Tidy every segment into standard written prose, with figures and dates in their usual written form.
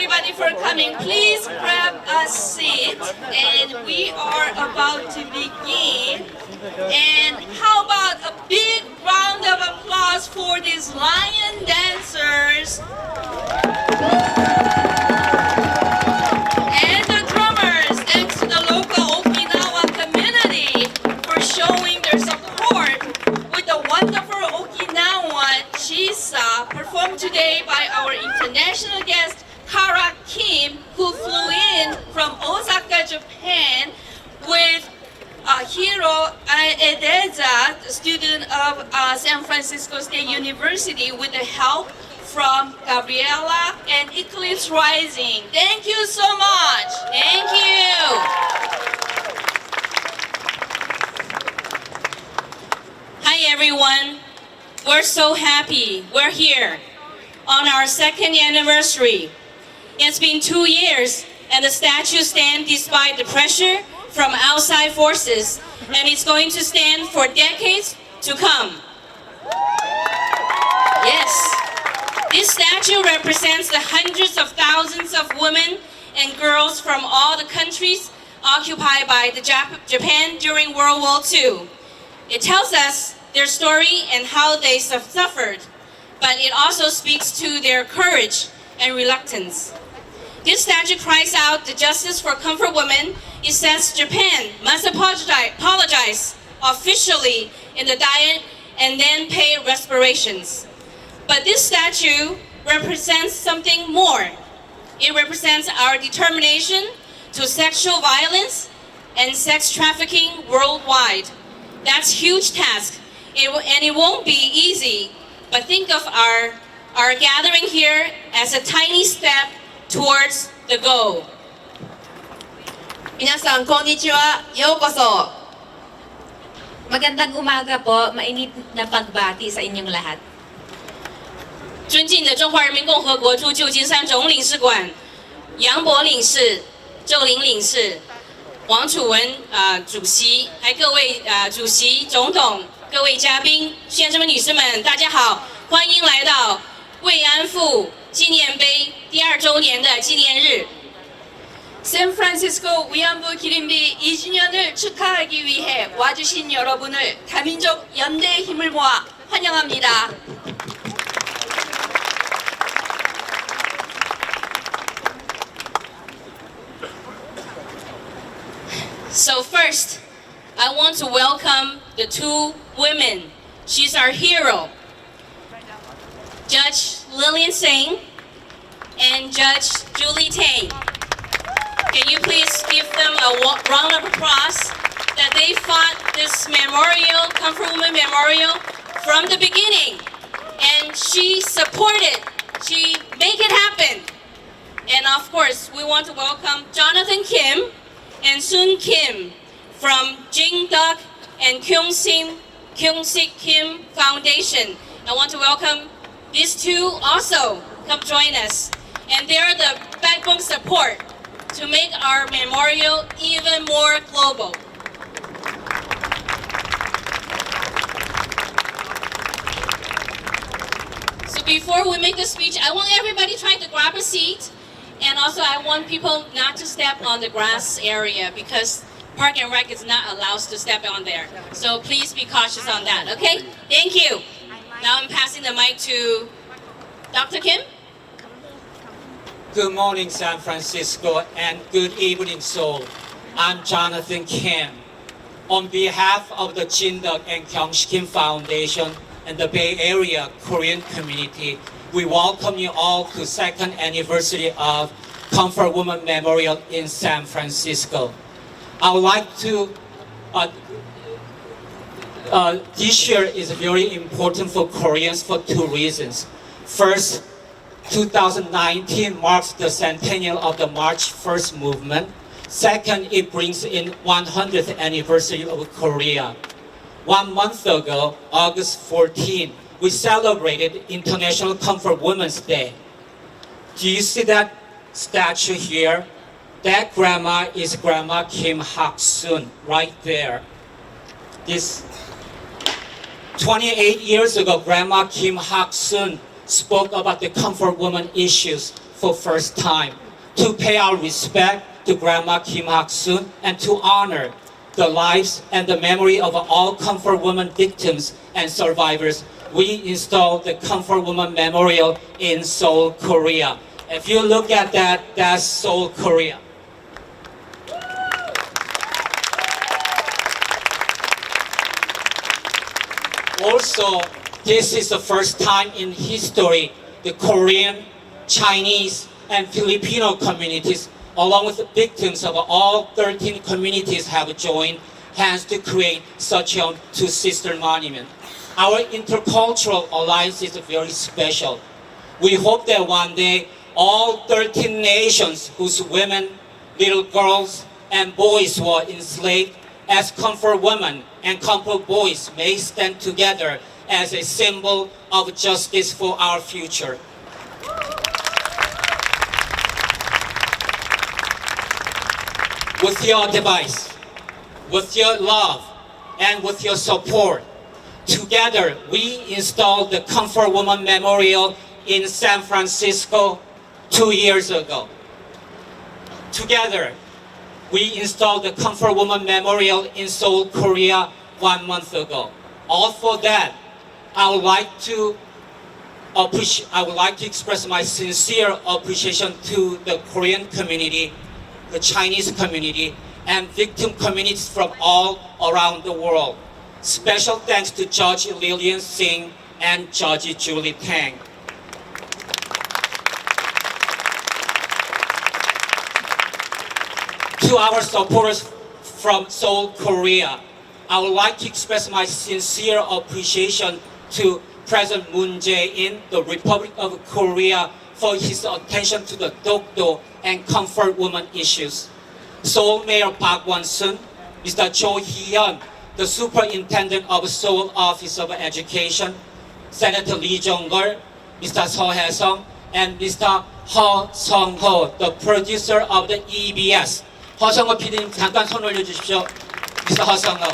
everybody for coming. Please grab a seat, and we are about to begin. And how about a big round of applause for these lion dancers and the drummers. Thanks to the local Okinawa community for showing their support with the wonderful Okinawan Chisa performed today by our international guest Kara Kim, who flew in from Osaka, Japan with Hiro Edeza, student of San Francisco State University, with the help from Gabriela and Eclipse Rising. Thank you so much. Thank you. Hi everyone. We're so happy we're here on our second anniversary. It's been 2 years and the statue stands despite the pressure from outside forces, and it's going to stand for decades to come. Yes, this statue represents the hundreds of thousands of women and girls from all the countries occupied by Japan during World War II. It tells us their story and how they suffered, but it also speaks to their courage and reluctance. This statue cries out the justice for comfort women. It says Japan must apologize officially in the diet and then pay reparations. But this statue represents something more. It represents our determination to sexual violence and sex trafficking worldwide. That's a huge task, and it won't be easy. But think of our gathering here as a tiny step towards the goal. 皆さん、こんにちは。ようこそ。Magandang umaga po. Mainit na pagbati sa inyong lahat. 尊敬的中华人民共和国驻旧金山总领事馆杨博领事、周玲领事、王楚文主席，还各位主席、总统、各位嘉宾、先生们、女士们，大家好，欢迎来到慰安妇纪念碑第2周年的纪念日。 샌프란시스코 위안부 기림비 2주년을 축하하기 위해 와주신 여러분을 다민족 연대의 힘을 모아 환영합니다. So first, I want to welcome the 2 women. She's our hero, Judge Lillian Singh and Judge Julie Tang. Can you please give them a round of applause that they fought this memorial, Comfort Women Memorial, from the beginning. And she supported, she made it happen. And of course, we want to welcome Jonathan Kim and Soon Kim from Jingduk and Kyungsik Kim Foundation. I want to welcome these 2 also come join us. And they're the backbone support to make our memorial even more global. So before we make the speech, I want everybody try to grab a seat. And also I want people not to step on the grass area because Park and Rec is not allowed to step on there. So please be cautious on that, okay? Thank you. Now I'm passing the mic to Dr. Kim. Good morning, San Francisco, and good evening, Seoul. I'm Jonathan Kim. On behalf of the Jingduk Kim Foundation and the Bay Area Korean community, we welcome you all to 2nd anniversary of Comfort Women Memorial in San Francisco. I would like to, this year is very important for Koreans for 2 reasons. First, 2019 marks the centennial of the March 1st movement. Second, it brings in 100th anniversary of Korea. 1 month ago, August 14, we celebrated International Comfort Women's Day. Do you see that statue here? That grandma is Grandma Kim Hak-sun, right there. This 28 years ago, Grandma Kim Hak-sun spoke about the comfort woman issues for first time to pay our respect to Grandma Kim Hak-soon and to honor the lives and the memory of all Comfort Women victims and survivors. We installed the Comfort Women Memorial in Seoul, Korea. If you look at that, that's Seoul, Korea. Also, this is the first time in history the Korean, Chinese, and Filipino communities, along with the victims of all 13 communities, have joined hands to create such a two-sister monument. Our intercultural alliance is very special. We hope that one day all 13 nations whose women, little girls, and boys were enslaved as comfort women and comfort boys may stand together as a symbol of justice for our future. With your advice, with your love, and with your support, together we installed the Comfort Woman Memorial in San Francisco 2 years ago. Together, we installed the Comfort Woman Memorial in Seoul, Korea 1 month ago. All for that, I would like to express my sincere appreciation to the Korean community, the Chinese community, and victim communities from all around the world. Special thanks to Judge Lillian Singh and Judge Julie Tang. To our supporters from Seoul, Korea, I would like to express my sincere appreciation to President Moon Jae-in, the Republic of Korea, for his attention to the Dokdo and comfort woman issues. Seoul Mayor Park Won-sun, Mr. Cho Hee-hyun, the Superintendent of Seoul Office of Education, Senator Lee Jong-gul, Mr. Seo Hae-sung, and Mr. Ho Sung-ho, the producer of the EBS. 허성호 PD님 잠깐 손 올려주십시오. Mr. 허성호.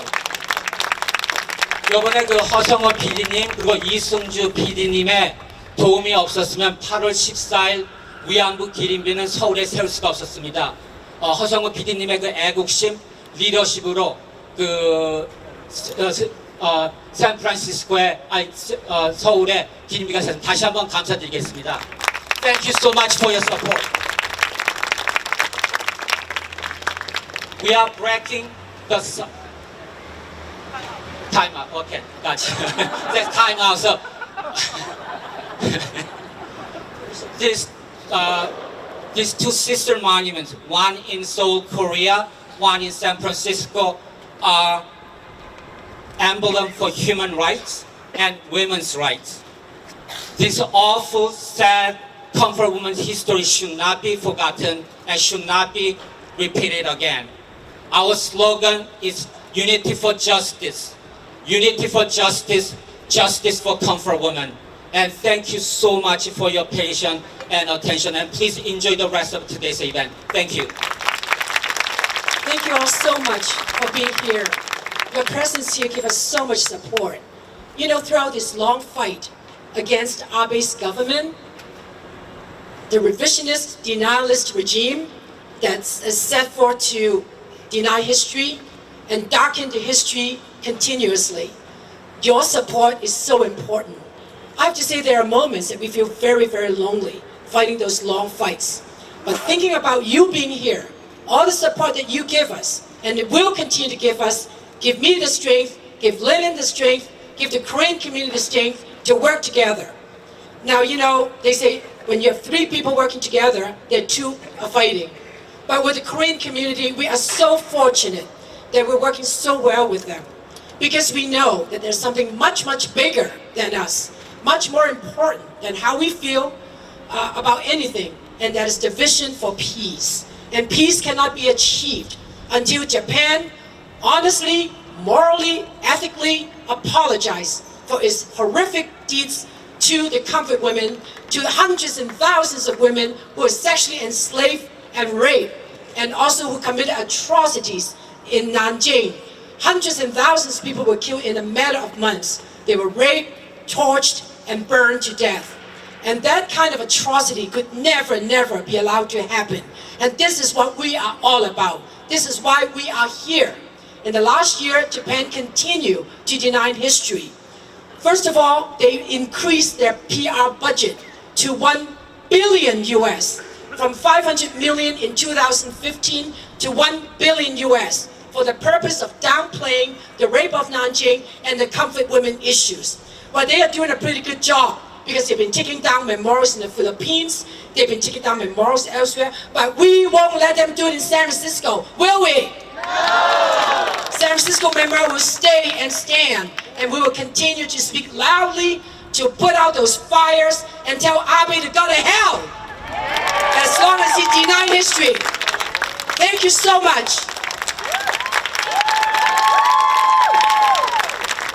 이번에 그 허성호 PD님 그리고 이승주 PD님의 도움이 없었으면 8월 14일 위안부 기림비는 서울에 세울 수가 없었습니다. 허성호 PD님의 그 애국심, 리더십으로 그 샌프란시스코에 서울에 기림비가 세서 다시 한번 감사드리겠습니다. Thank you so much for your support. We are breaking the time out. Okay, gotcha. That's time out. So these two sister monuments, one in Seoul, Korea, one in San Francisco, are emblem for human rights and women's rights. This awful, sad, comfort woman's history should not be forgotten and should not be repeated again. Our slogan is unity for justice. Unity for justice, justice for comfort women. And thank you so much for your patience and attention. And please enjoy the rest of today's event. Thank you. Thank you all so much for being here. Your presence here gives us so much support. You know, throughout this long fight against Abe's government, the revisionist, denialist regime that's set forth to deny history and darken the history continuously. Your support is so important. I have to say there are moments that we feel very, very lonely fighting those long fights. But thinking about you being here, all the support that you give us, and it will continue to give us, give me the strength, give Lennon the strength, give the Korean community the strength to work together. Now, you know, they say when you have 3 people working together, then 2 are fighting. But with the Korean community, we are so fortunate that we're working so well with them. Because we know that there's something much, much bigger than us, much more important than how we feel about anything, and that is the vision for peace. And peace cannot be achieved until Japan honestly, morally, ethically apologize for its horrific deeds to the comfort women, to the hundreds and thousands of women who were sexually enslaved and raped, and also who committed atrocities in Nanjing. Hundreds and thousands of people were killed in a matter of months. They were raped, tortured, and burned to death. And that kind of atrocity could never, never be allowed to happen. And this is what we are all about. This is why we are here. In the last year, Japan continued to deny history. First of all, they increased their PR budget to $1 billion US, from 500 million in 2015 to $1 billion US, for the purpose of downplaying the rape of Nanjing and the comfort women issues. Well, they are doing a pretty good job because they've been taking down memorials in the Philippines, they've been taking down memorials elsewhere, but we won't let them do it in San Francisco, will we? No! San Francisco Memorial will stay and stand, and we will continue to speak loudly to put out those fires and tell Abe to go to hell, as long as he denied history. Thank you so much.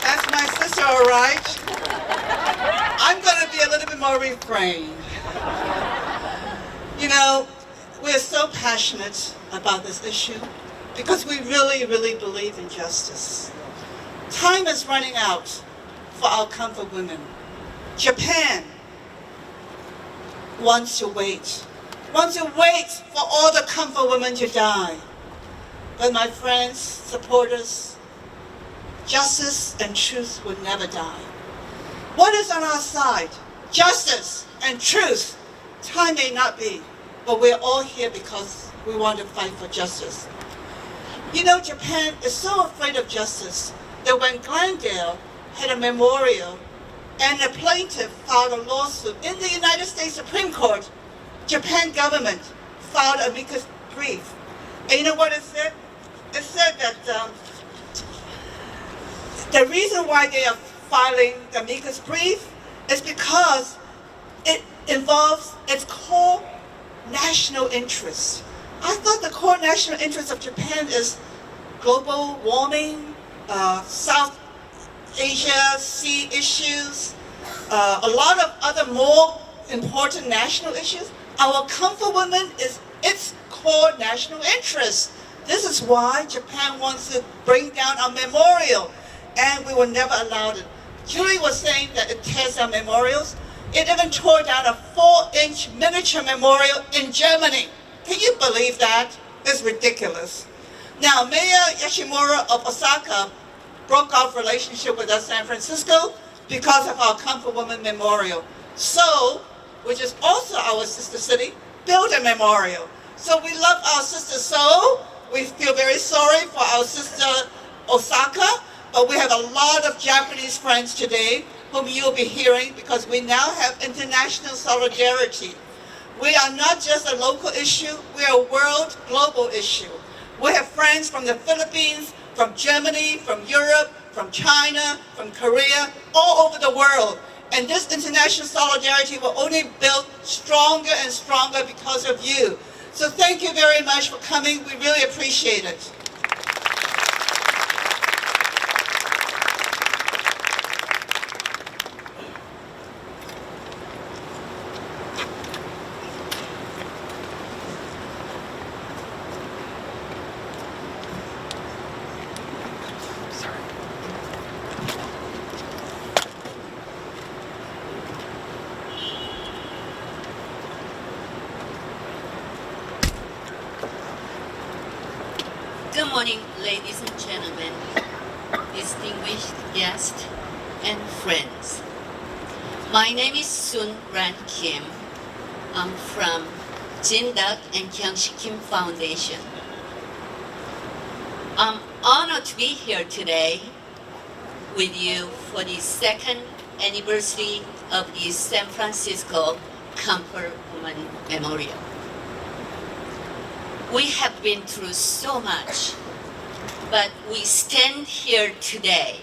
That's my sister, all right? I'm going to be a little bit more refrained. You know, we're so passionate about this issue because we really, really believe in justice. Time is running out for our comfort women. Japan wants to wait for all the comfort women to die. But my friends, supporters, justice and truth will never die. What is on our side? Justice and truth. Time may not be, but we're all here because we want to fight for justice. You know, Japan is so afraid of justice that when Glendale had a memorial and a plaintiff filed a lawsuit in the United States Supreme Court, Japan government filed an amicus brief. And you know what it said? It said that the reason why they are filing the amicus brief is because it involves its core national interest. I thought the core national interest of Japan is global warming, South Asia sea issues, a lot of other more important national issues. Our comfort women is its core national interest. This is why Japan wants to bring down our memorial, and we will never allow it. Julie was saying that it tears down memorials. It even tore down a 4-inch miniature memorial in Germany. Can you believe that? It's ridiculous. Now, Mayor Yoshimura of Osaka broke off relationship with us, San Francisco, because of our Comfort Woman Memorial. Seoul, which is also our sister city, built a memorial. So we love our sister Seoul. We feel very sorry for our sister Osaka, but we have a lot of Japanese friends today whom you'll be hearing because we now have international solidarity. We are not just a local issue, we are a world global issue. We have friends from the Philippines, from Germany, from Europe, from China, from Korea, all over the world. And this international solidarity will only build stronger and stronger because of you. So thank you very much for coming. We really appreciate it. Good morning, ladies and gentlemen, distinguished guests and friends. My name is Sun Ran Kim. I'm from 진덕&경식 Foundation. I'm honored to be here today with you for the second anniversary of the San Francisco Comfort Woman Memorial. We have been through so much, but we stand here today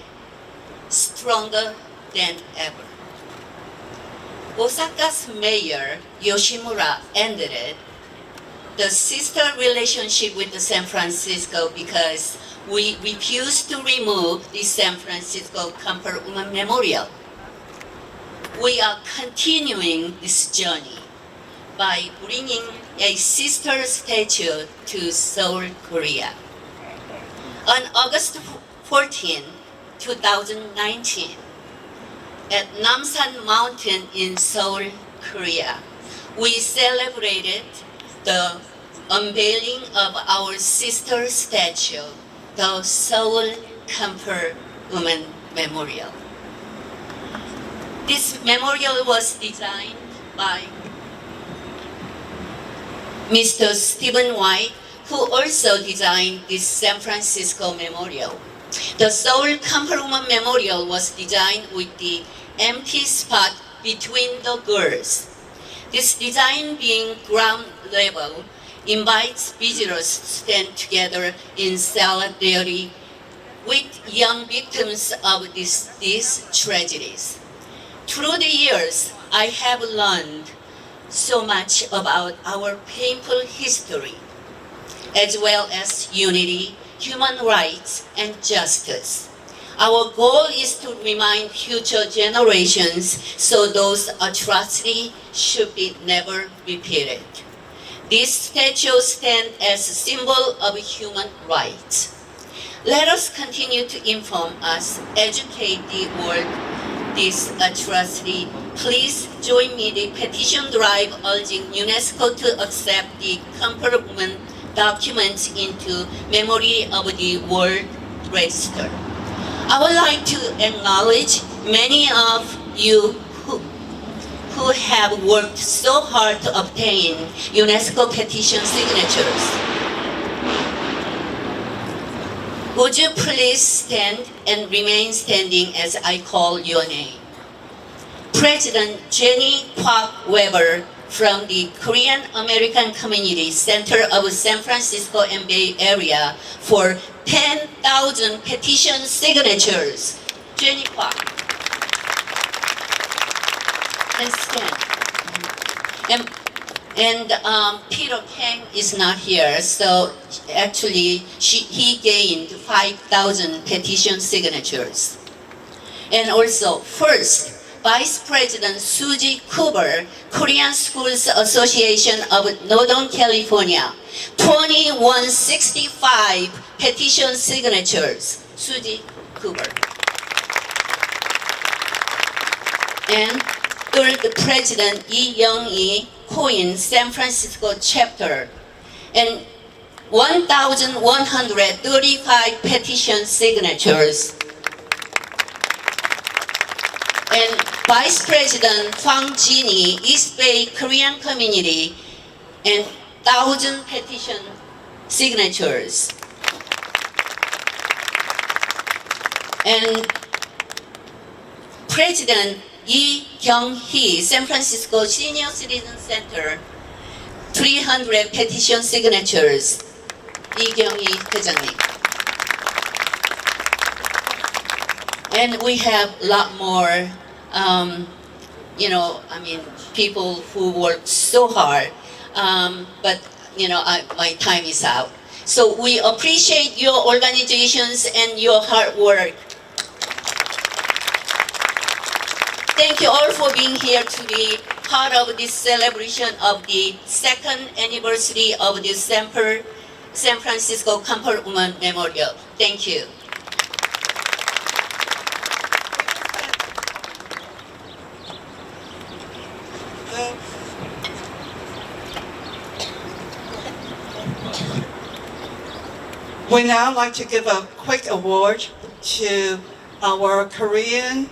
stronger than ever. Osaka's mayor, Yoshimura, ended it, the sister relationship with the San Francisco because we refused to remove the San Francisco Comfort Woman Memorial. We are continuing this journey by bringing a sister statue to Seoul, Korea. On August 14, 2019, at Namsan Mountain in Seoul, Korea. We celebrated the unveiling of our sister statue, the Seoul Camper Women Memorial. This memorial was designed by Mr. Stephen White, who also designed this San Francisco memorial. The Seoul Camper Women Memorial was designed with the empty spot between the girls. This design, being ground level, invites visitors to stand together in solidarity with young victims of these tragedies. Through the years, I have learned so much about our painful history, as well as unity, human rights, and justice. Our goal is to remind future generations so those atrocities should be never repeated. This statue stands as a symbol of human rights. Let us continue to inform us, educate the world this atrocity. Please join me in the petition drive urging UNESCO to accept the Camper Women documents into memory of the World Register. I would like to acknowledge many of you who have worked so hard to obtain UNESCO petition signatures. Would you please stand and remain standing as I call your name? President Jenny Kwok Weber from the Korean American Community Center of San Francisco and Bay Area for 10,000 petition signatures. Jenny Kwok. And stand. And Peter Kang is not here, so actually he gained 5,000 petition signatures. And also, first, Vice President Suji Cooper, Korean Schools Association of Northern California, 2165 petition signatures. Suji Cooper. And third, President Lee Young-hee, Coin, San Francisco chapter, and 1,135 petition signatures. And Vice President Hwang Jin-hee, East Bay Korean Community, and 1,000 petition signatures. And President Lee Kyung-hee, San Francisco Senior Citizen Center, 300 petition signatures. Lee Kyung-hee 회장님. And we have a lot more, people who work so hard, but my time is out. So we appreciate your organizations and your hard work. Thank you all for being here to be part of this celebration of the second anniversary of the San Francisco Camper Women Memorial. Thank you. We now like to give a quick award to our Korean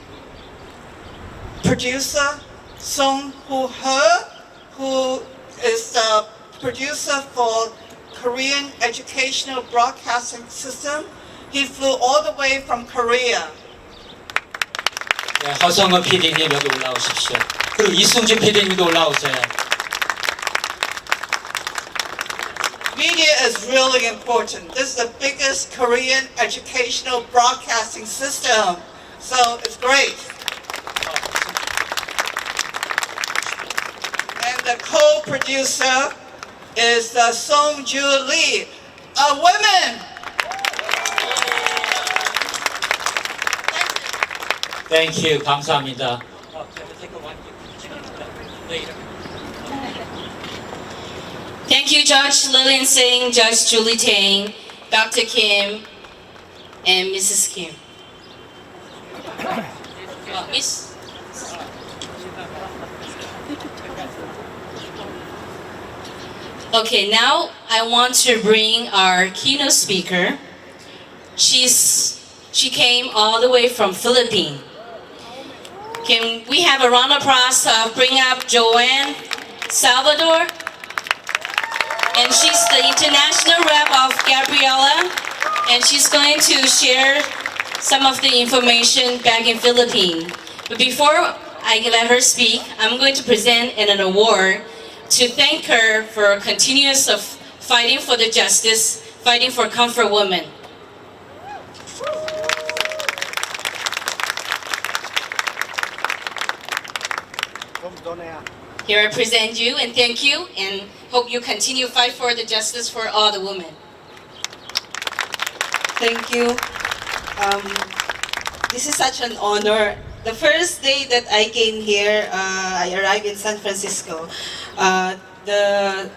producer, Song Ho-ho, who is the producer for Korean Educational Broadcasting System. He flew all the way from Korea. 네, 허성은 PD님 여기 올라오십시오. 그리고 이승준 PD님도 올라오세요. Media is really important. This is the biggest Korean educational broadcasting system. So it's great. And the co-producer is Song Ju Lee, a woman. Thank you. 감사합니다. Thank you, Judge Lillian Singh, Judge Julie Tang, Dr. Kim, and Mrs. Kim. Miss? Okay, now I want to bring our keynote speaker. She came all the way from Philippines. Can we have a round of applause to bring up Joanne Salvador? And she's the international rep of Gabriela, and she's going to share some of the information back in Philippines. But before I let her speak, I'm going to present an award to thank her for continuous of fighting for the justice, fighting for comfort women. Here I present you and thank you and hope you continue fight for the justice for all the women. Thank you. This is such an honor. The first day that I came here, I arrived in San Francisco. The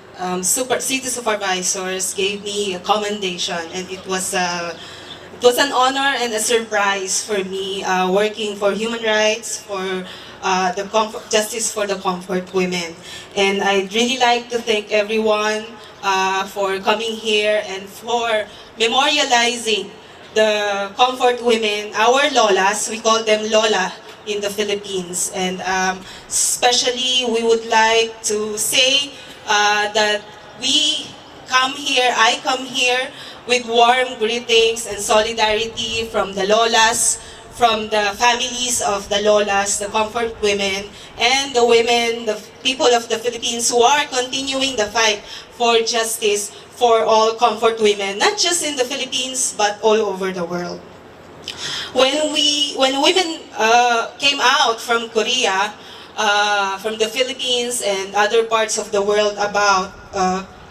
city supervisors gave me a commendation, and it was an honor and a surprise for me working for human rights, for justice for the comfort women. And I'd really like to thank everyone for coming here and for memorializing the comfort women, our lolas. We call them lola in the Philippines. And especially we would like to say that I come here with warm greetings and solidarity from the lolas, from the families of the lolas, the comfort women, and the women, the people of the Philippines who are continuing the fight for justice for all comfort women, not just in the Philippines, but all over the world. When women came out from Korea, from the Philippines and other parts of the world about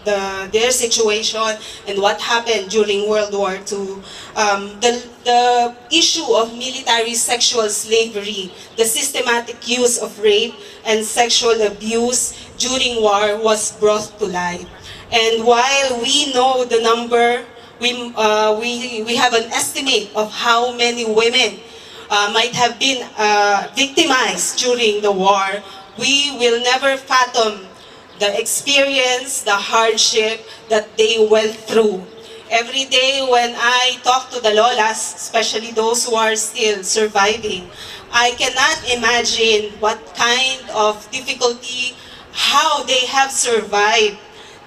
their situation and what happened during World War II, the issue of military sexual slavery, the systematic use of rape and sexual abuse during war was brought to light. And while we know the number, we have an estimate of how many women might have been victimized during the war, we will never fathom the experience, the hardship that they went through. Every day when I talk to the lolas, especially those who are still surviving, I cannot imagine what kind of difficulty, how they have survived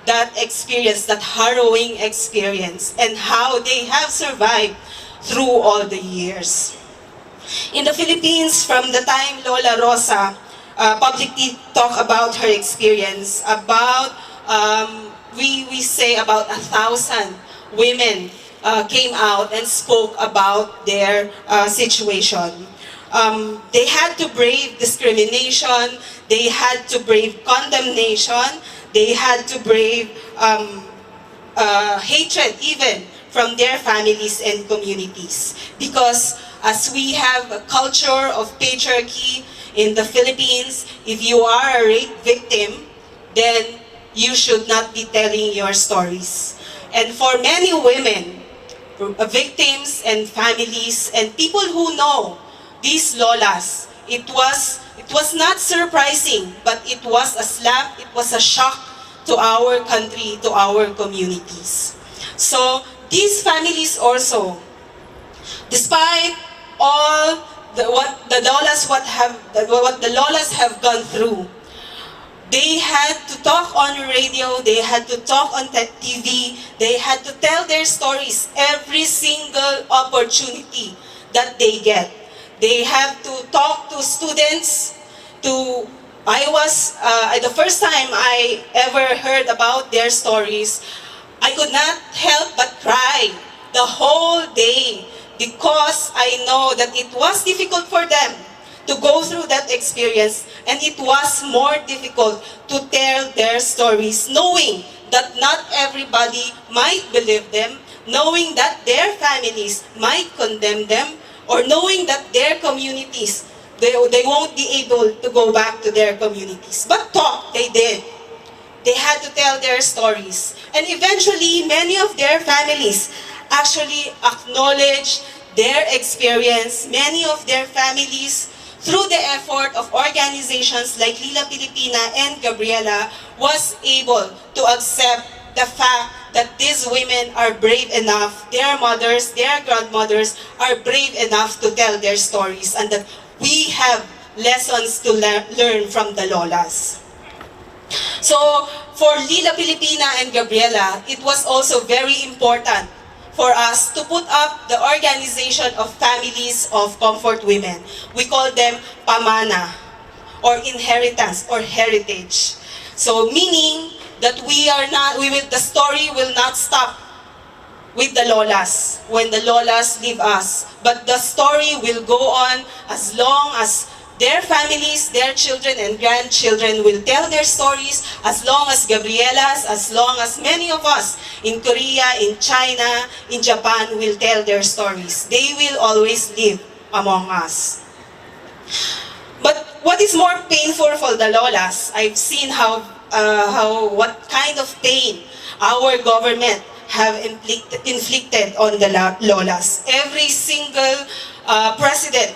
that experience, that harrowing experience, and how they have survived through all the years. In the Philippines, from the time Lola Rosa publicly talked about her experience, we say about 1,000 women came out and spoke about their situation. They had to brave discrimination, they had to brave condemnation, they had to brave hatred even from their families and communities. Because as we have a culture of patriarchy in the Philippines, if you are a rape victim, then you should not be telling your stories. And for many women, victims and families and people who know these lolas, it was not surprising, but it was a slap, it was a shock to our country, to our communities. So these families also, despite all what the lolas have gone through, they had to talk on radio, they had to talk on TV, they had to tell their stories every single opportunity that they get. They have to talk to students, the first time I ever heard about their stories, I could not help but cry the whole day because I know that it was difficult for them to go through that experience, and it was more difficult to tell their stories, knowing that not everybody might believe them, knowing that their families might condemn them, or knowing that their communities, they won't be able to go back to their communities. But talk, they did. They had to tell their stories. And eventually, many of their families actually acknowledged their experience. Many of their families, through the effort of organizations like Lila Pilipina and Gabriela, was able to accept the fact that these women are brave enough, their mothers, their grandmothers are brave enough to tell their stories, and that we have lessons to learn from the lolas. So, for Lila Pilipina and Gabriela, it was also very important for us to put up the organization of families of comfort women. We call them pamana, or inheritance, or heritage. So, meaning that the story will not stop with the lolas, when the lolas leave us. But the story will go on as long as their families, their children and grandchildren will tell their stories, as long as Gabriela's, as long as many of us in Korea, in China, in Japan will tell their stories. They will always live among us. But what is more painful for the lolas, I've seen what kind of pain our government have inflicted on the lolas. Every single president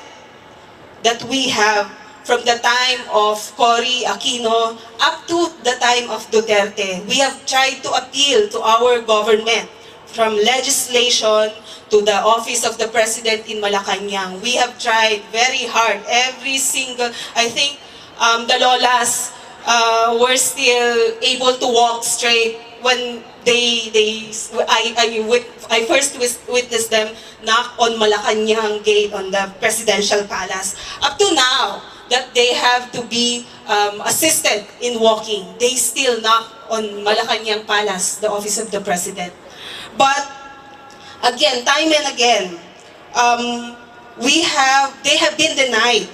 that we have, from the time of Cory Aquino up to the time of Duterte, we have tried to appeal to our government, from legislation to the office of the president in Malacanang. We have tried very hard, every single, I think the lolas were still able to walk straight when I first witnessed them knock on Malacanang gate on the presidential palace. Up to now, that they have to be assisted in walking, they still knock on Malacanang Palace, the office of the president. But again, time and again, they have been denied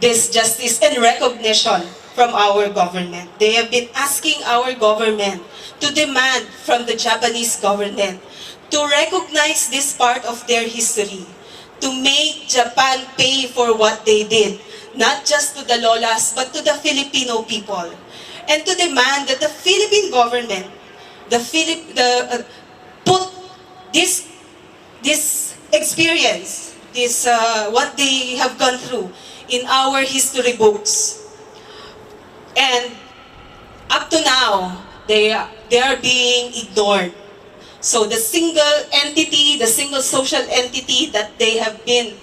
this justice and recognition from our government. They have been asking our government to demand from the Japanese government to recognize this part of their history, to make Japan pay for what they did, not just to the lolas, but to the Filipino people, and to demand that the Philippine government, put this experience, what they have gone through in our history books. And up to now, they are being ignored. So the single entity, the single social entity that they have been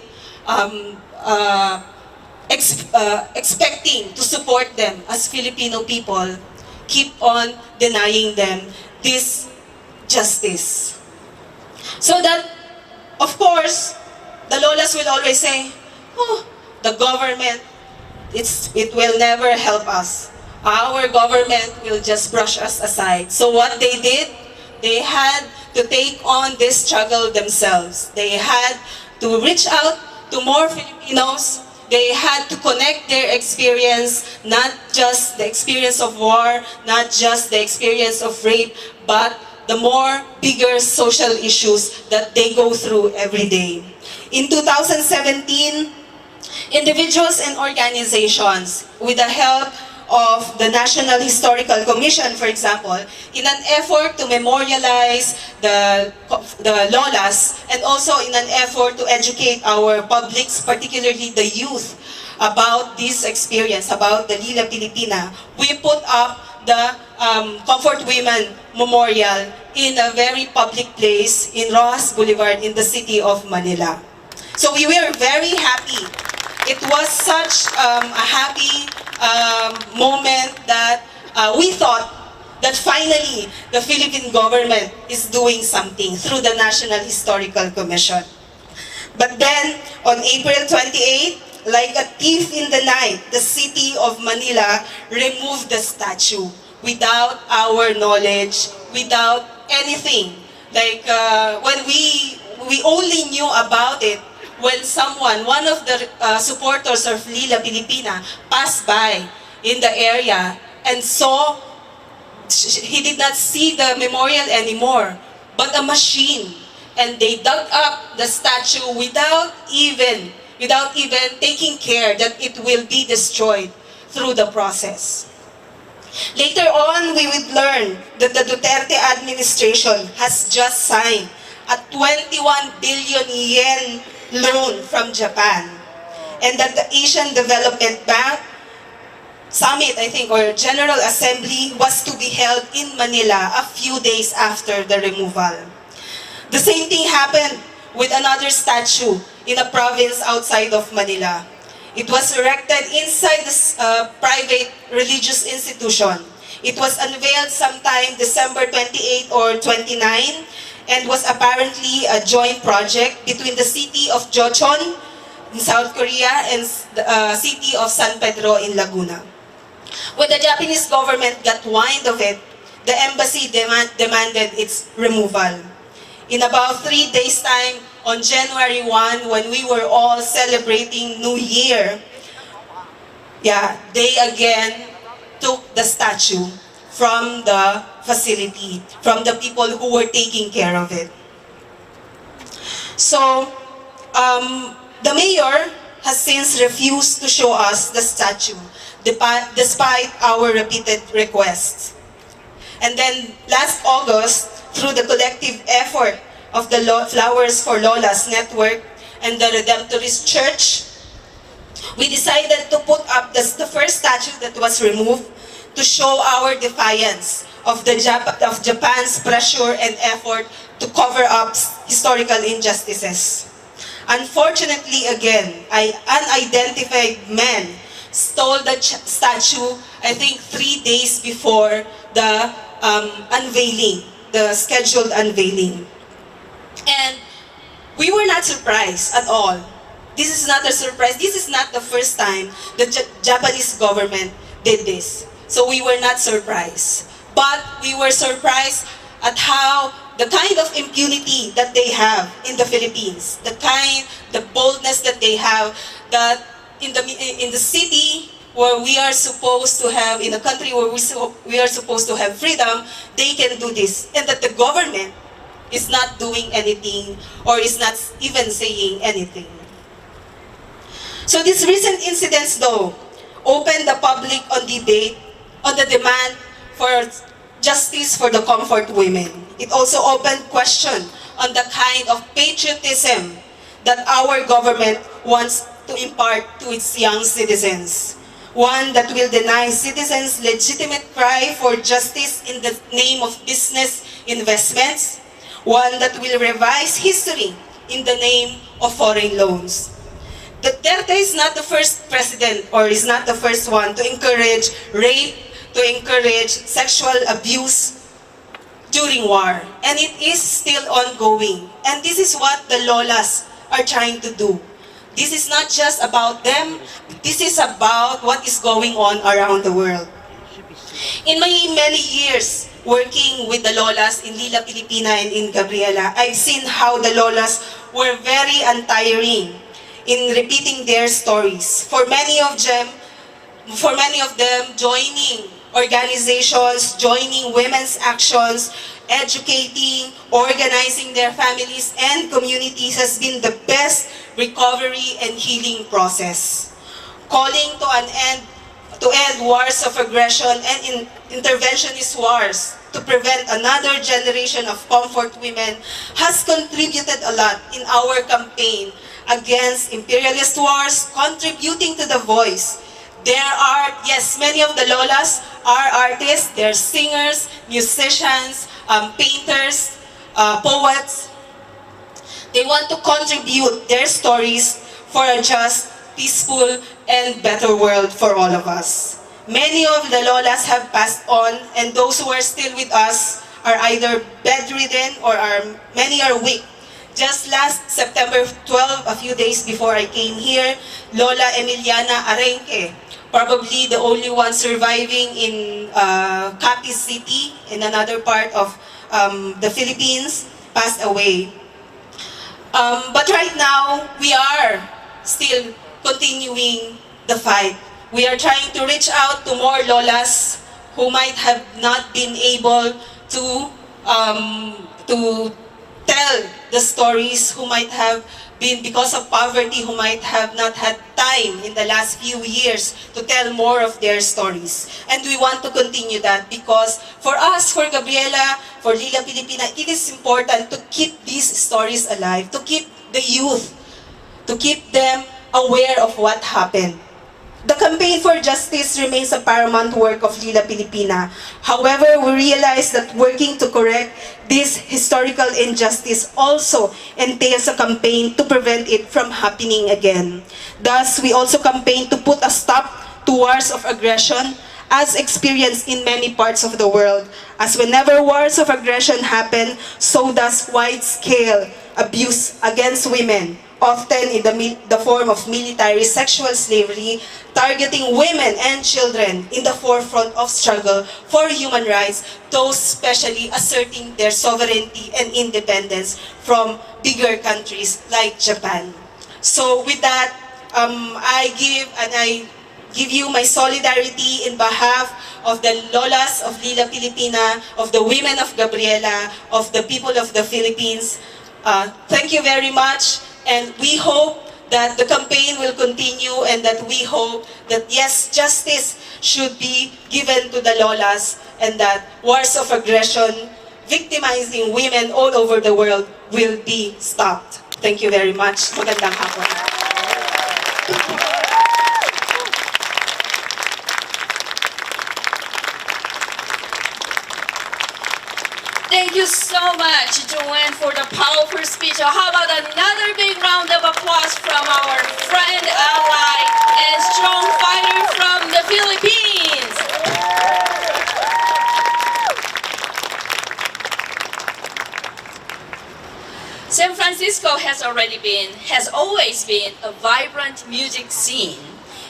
expecting to support them as Filipino people, keep on denying them this justice. So that, of course, the lolas will always say, oh, the government, it will never help us. Our government will just brush us aside. So what they did, they had to take on this struggle themselves. They had to reach out to more Filipinos. They had to connect their experience, not just the experience of war, not just the experience of rape, but the more bigger social issues that they go through every day. In 2017, individuals and organizations, with the help of the National Historical Commission, for example, in an effort to memorialize the lolas, and also in an effort to educate our publics, particularly the youth, about this experience, about the Lila Pilipina, we put up the Comfort Women Memorial in a very public place in Rojas Boulevard in the city of Manila. So we were very happy. It was such a happy moment that we thought that finally the Philippine government is doing something through the National Historical Commission. But then, on April 28, like a thief in the night, the city of Manila removed the statue without our knowledge, without anything. Like when we only knew about it when someone, one of the supporters of Lila Pilipina, passed by in the area and saw, he did not see the memorial anymore, but a machine. And they dug up the statue without even taking care that it will be destroyed through the process. Later on, we would learn that the Duterte administration has just signed a 21 billion yen loan from Japan. and that the Asian Development Bank Summit, I think, or General Assembly was to be held in Manila a few days after the removal. The same thing happened with another statue in a province outside of Manila. It was erected inside this private religious institution. It was unveiled sometime December 28 or 29 and was apparently a joint project between the city of Jocheon in South Korea and the city of San Pedro in Laguna. When the Japanese government got wind of it, the embassy demanded its removal. In about 3 days' time, on January 1, when we were all celebrating New Year, they again took the statue from the facility, from the people who were taking care of it. So, the mayor has since refused to show us the statue, despite our repeated requests. And then last August, through the collective effort of the Flowers for Lolas Network and the Redemptorist Church, we decided to put up the first statue that was removed to show our defiance of Japan's pressure and effort to cover up historical injustices. Unfortunately, again, unidentified men stole the statue, I think 3 days before the unveiling, the scheduled unveiling. And we were not surprised at all. This is not a surprise. This is not the first time the Japanese government did this. So we were not surprised. But we were surprised at how the kind of impunity that they have in the Philippines, the boldness that they have, that in the city where we are supposed to have, in a country where we are supposed to have freedom, they can do this. And that the government is not doing anything or is not even saying anything. So these recent incidents, though, opened the public on debate on the demand for justice for the comfort women. It also opened question on the kind of patriotism that our government wants to impart to its young citizens. One that will deny citizens legitimate cry for justice in the name of business investments. One that will revise history in the name of foreign loans. Duterte is not the first president or is not the first one to encourage rape, to encourage sexual abuse during war. And it is still ongoing. And this is what the Lolas are trying to do. This is not just about them. This is about what is going on around the world. In my many years working with the Lolas in Lila Pilipina and in Gabriela, I've seen how the Lolas were very untiring in repeating their stories. For many of them, joining organizations, joining women's actions, educating, organizing their families and communities has been the best recovery and healing process. Calling to end wars of aggression and interventionist wars to prevent another generation of comfort women has contributed a lot in our campaign against imperialist wars, contributing to the voice. There are, yes, many of the Lolas are artists, they're singers, musicians, painters, poets. They want to contribute their stories for a just, peaceful, and better world for all of us. Many of the Lolas have passed on, and those who are still with us are either bedridden or many are weak. Just last September 12, a few days before I came here, Lola Emiliana Arenque, probably the only one surviving in Capiz City, in another part of the Philippines, passed away. But right now, we are still continuing the fight. We are trying to reach out to more Lolas who might have not been able to tell the stories, who might have been, because of poverty, who might have not had time in the last few years to tell more of their stories. And we want to continue that because for us, for Gabriela, for Lila Pilipina, it is important to keep these stories alive, to keep the youth, to keep them aware of what happened. The campaign for justice remains a paramount work of Lila Pilipina. However, we realize that working to correct this historical injustice also entails a campaign to prevent it from happening again. Thus, we also campaign to put a stop to wars of aggression as experienced in many parts of the world. As whenever wars of aggression happen, so does wide-scale abuse against women, often in the form of military sexual slavery, targeting women and children in the forefront of struggle for human rights, those especially asserting their sovereignty and independence from bigger countries like Japan. So with that, I give you my solidarity in behalf of the Lolas of Lila Pilipina, of the women of Gabriela, of the people of the Philippines. Thank you very much, and we hope that the campaign will continue and that we hope that yes, justice should be given to the Lolas and that wars of aggression victimizing women all over the world will be stopped. Thank you very much. Magandang hapon. Thank you so much, Joanne, for the powerful speech. How about another big round of applause from our friend, ally, and strong fighter from the Philippines. San Francisco has always been a vibrant music scene.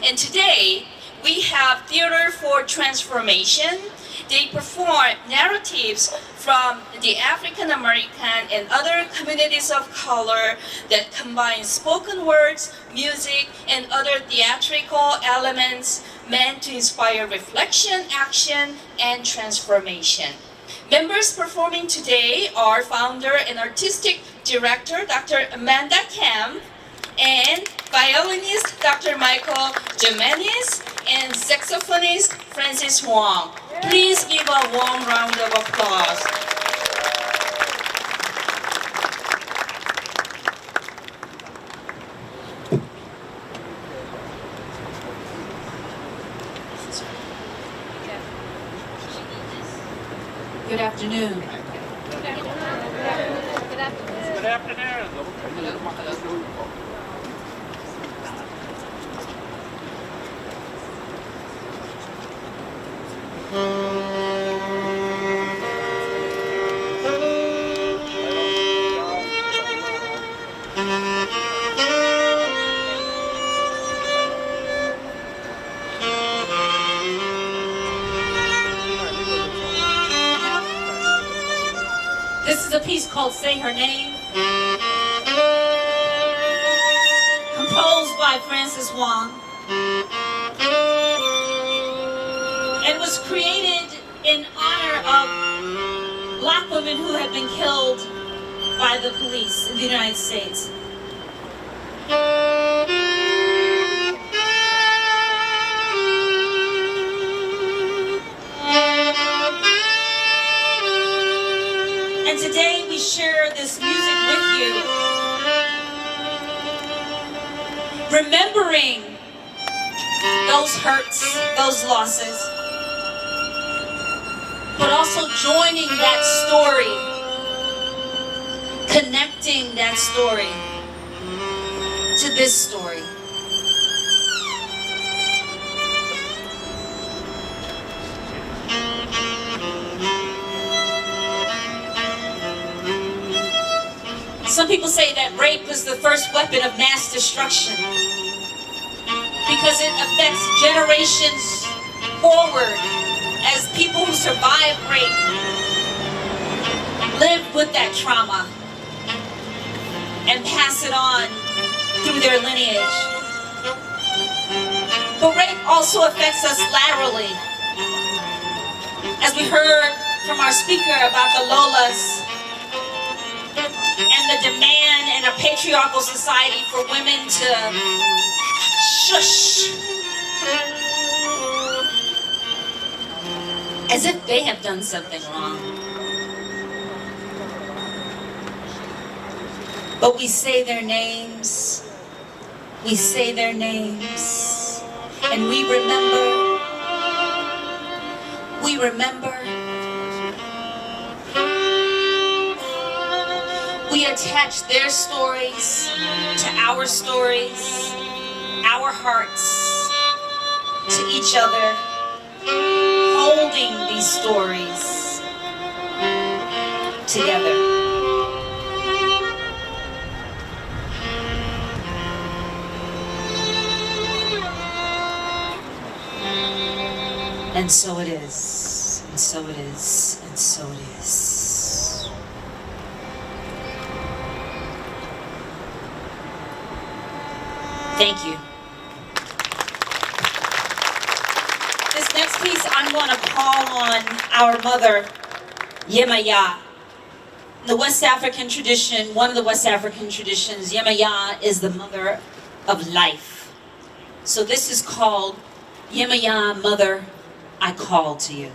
And today, we have Theater for Transformation. They perform narratives from the African American and other communities of color that combine spoken words, music, and other theatrical elements meant to inspire reflection, action, and transformation. Members performing today are founder and artistic director Dr. Amanda Kemp and violinist Dr. Michael Jimenez and saxophonist Francis Wong. Please give a warm round of applause. Good afternoon. This is a piece called Say Her Name, composed by Francis Wong, and was created in honor of Black women who had been killed by the police in the United States. And today we share this music with you, remembering those hurts, those losses, but also joining that story, connecting that story to this story. Some people say that rape was the first weapon of mass destruction because it affects generations forward as people who survive rape live with that trauma and pass it on through their lineage. But rape also affects us laterally. As we heard from our speaker about the Lolas, and the demand in a patriarchal society for women to shush, as if they have done something wrong. But we say their names we say their names, and we remember. We remember. We attach their stories to our stories, our hearts to each other, holding these stories together. And so it is, and so it is, and so it is. Thank you. This next piece, I'm going to call on our mother, Yemaya. The West African tradition, one of the West African traditions, Yemaya is the mother of life. So this is called Yemaya, Mother, I Call to You.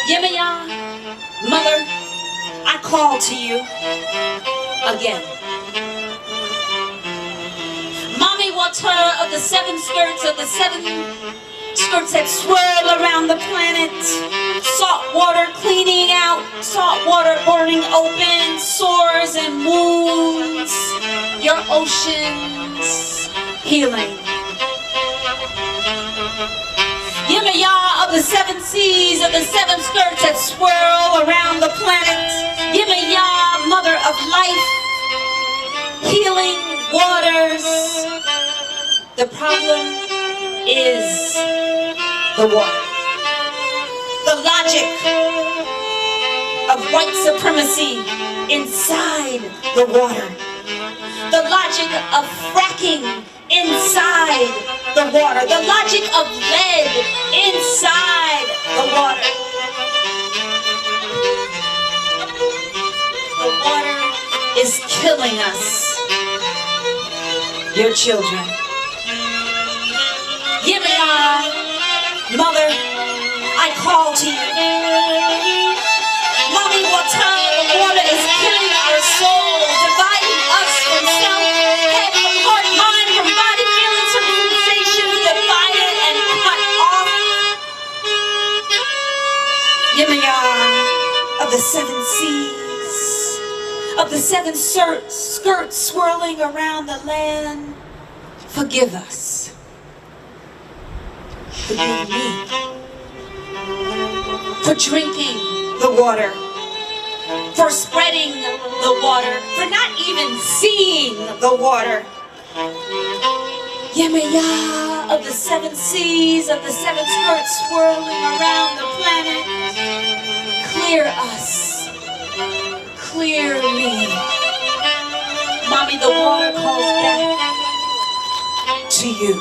Yemaya, Mother, I call to you again. Mommy Water of the seven skirts of the seven skirts that swirl around the planet. Salt water cleaning out, salt water burning open sores and wounds. Your oceans healing. Yemaya of the seven seas, of the seven skirts that swirl around the planet. Yemaya, Mother of life, healing waters. The problem is the water. The logic of white supremacy inside the water. The logic of fracking inside the water. The logic of lead inside the water. The water is killing us, your children. Yemaya, Mother, I call to you. Mommy Water, the water is killing our souls, dividing us from self, head from heart, mind from body, feelings from sensations, divided and cut off. Yemaya of the seven seas, of the seven skirts swirling around the land, forgive us. Forgive me for drinking the water, for spreading the water, for not even seeing the water. Yemaya of the seven seas, of the seven skirts swirling around the planet, clear us, clear me. Mommy, the water calls back to you.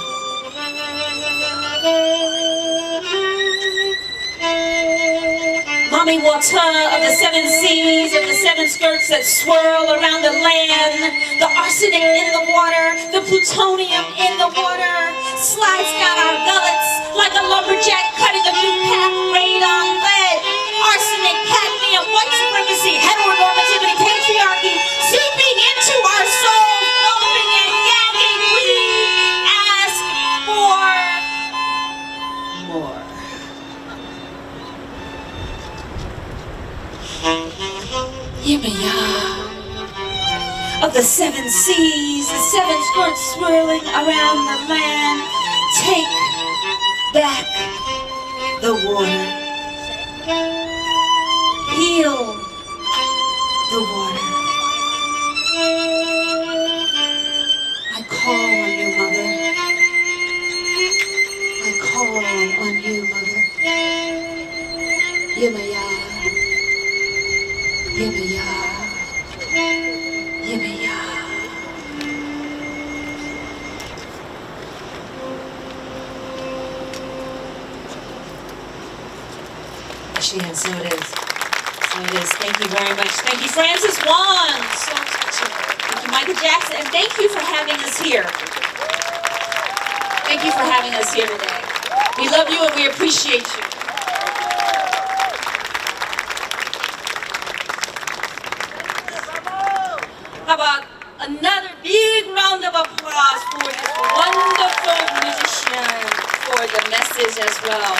Mommy Water of the seven seas, of the seven skirts that swirl around the land. The arsenic in the water, the plutonium in the water slides down our gullets like a lumberjack cutting a new path laid on lead. Arsenic, cadmium, white supremacy, heteronormativity, patriarchy seeping into our souls, gulping and gagging. We ask for more. Yemaya of the seven seas, the seven skirts swirling around the land, take back the water. Heal the water. I call on you, Mother. I call on you, Mother. Yemaya. Yemaya. Yemaya. And so it is. So it is. Thank you very much. Thank you, Francis Wong. So touching. Thank you, Michael Jackson, and thank you for having us here. Thank you for having us here today. We love you and we appreciate you. How about another big round of applause for this wonderful musician for the message as well.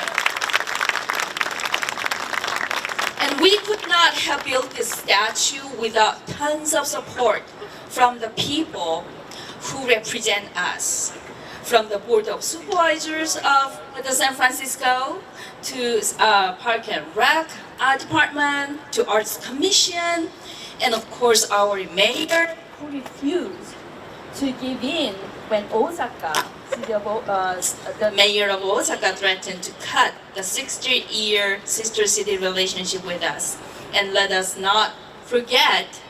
And we could not have built this statue without tons of support from the people who represent us. From the Board of Supervisors of the San Francisco, to Park and Rec Department, to Arts Commission, and of course our mayor, who refused to give in when Osaka, the mayor of Osaka threatened to cut the 60-year sister city relationship with us. And let us not forget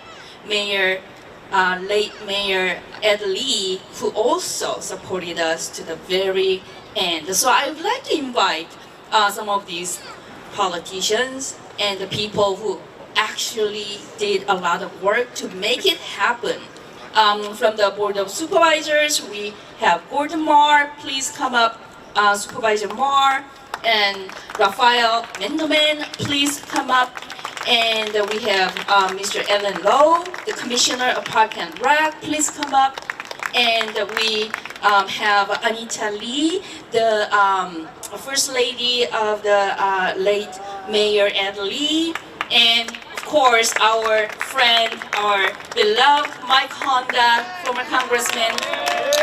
late Mayor Ed Lee, who also supported us to the very end. So I would like to invite some of these politicians and the people who actually did a lot of work to make it happen. From the Board of Supervisors, we have Gordon Marr. Please come up, Supervisor Marr, and Rafael Mendomen. Please come up. And we have Mr. Ellen Lowe, the Commissioner of Park and Rec. Please come up. And we have Anita Lee, the First Lady of the late Mayor Ed Lee. And of course, our friend, our beloved Mike Honda, former Congressman.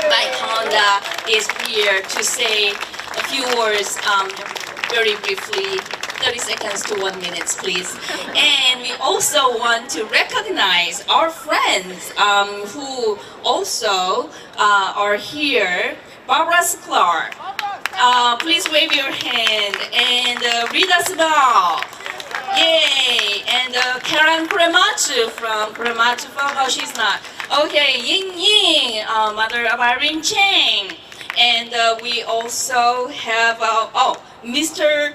Mike Honda is here to say a few words very briefly. 30 seconds to 1 minute, please. And we also want to recognize our friends who also are here. Barbara Sklar, please wave your hand. And Rita Sibal, yay. And Karen Kremachu from Kremachu, oh, she's not. Okay, Ying Ying, mother of Irene Chang. And we also have, Mr.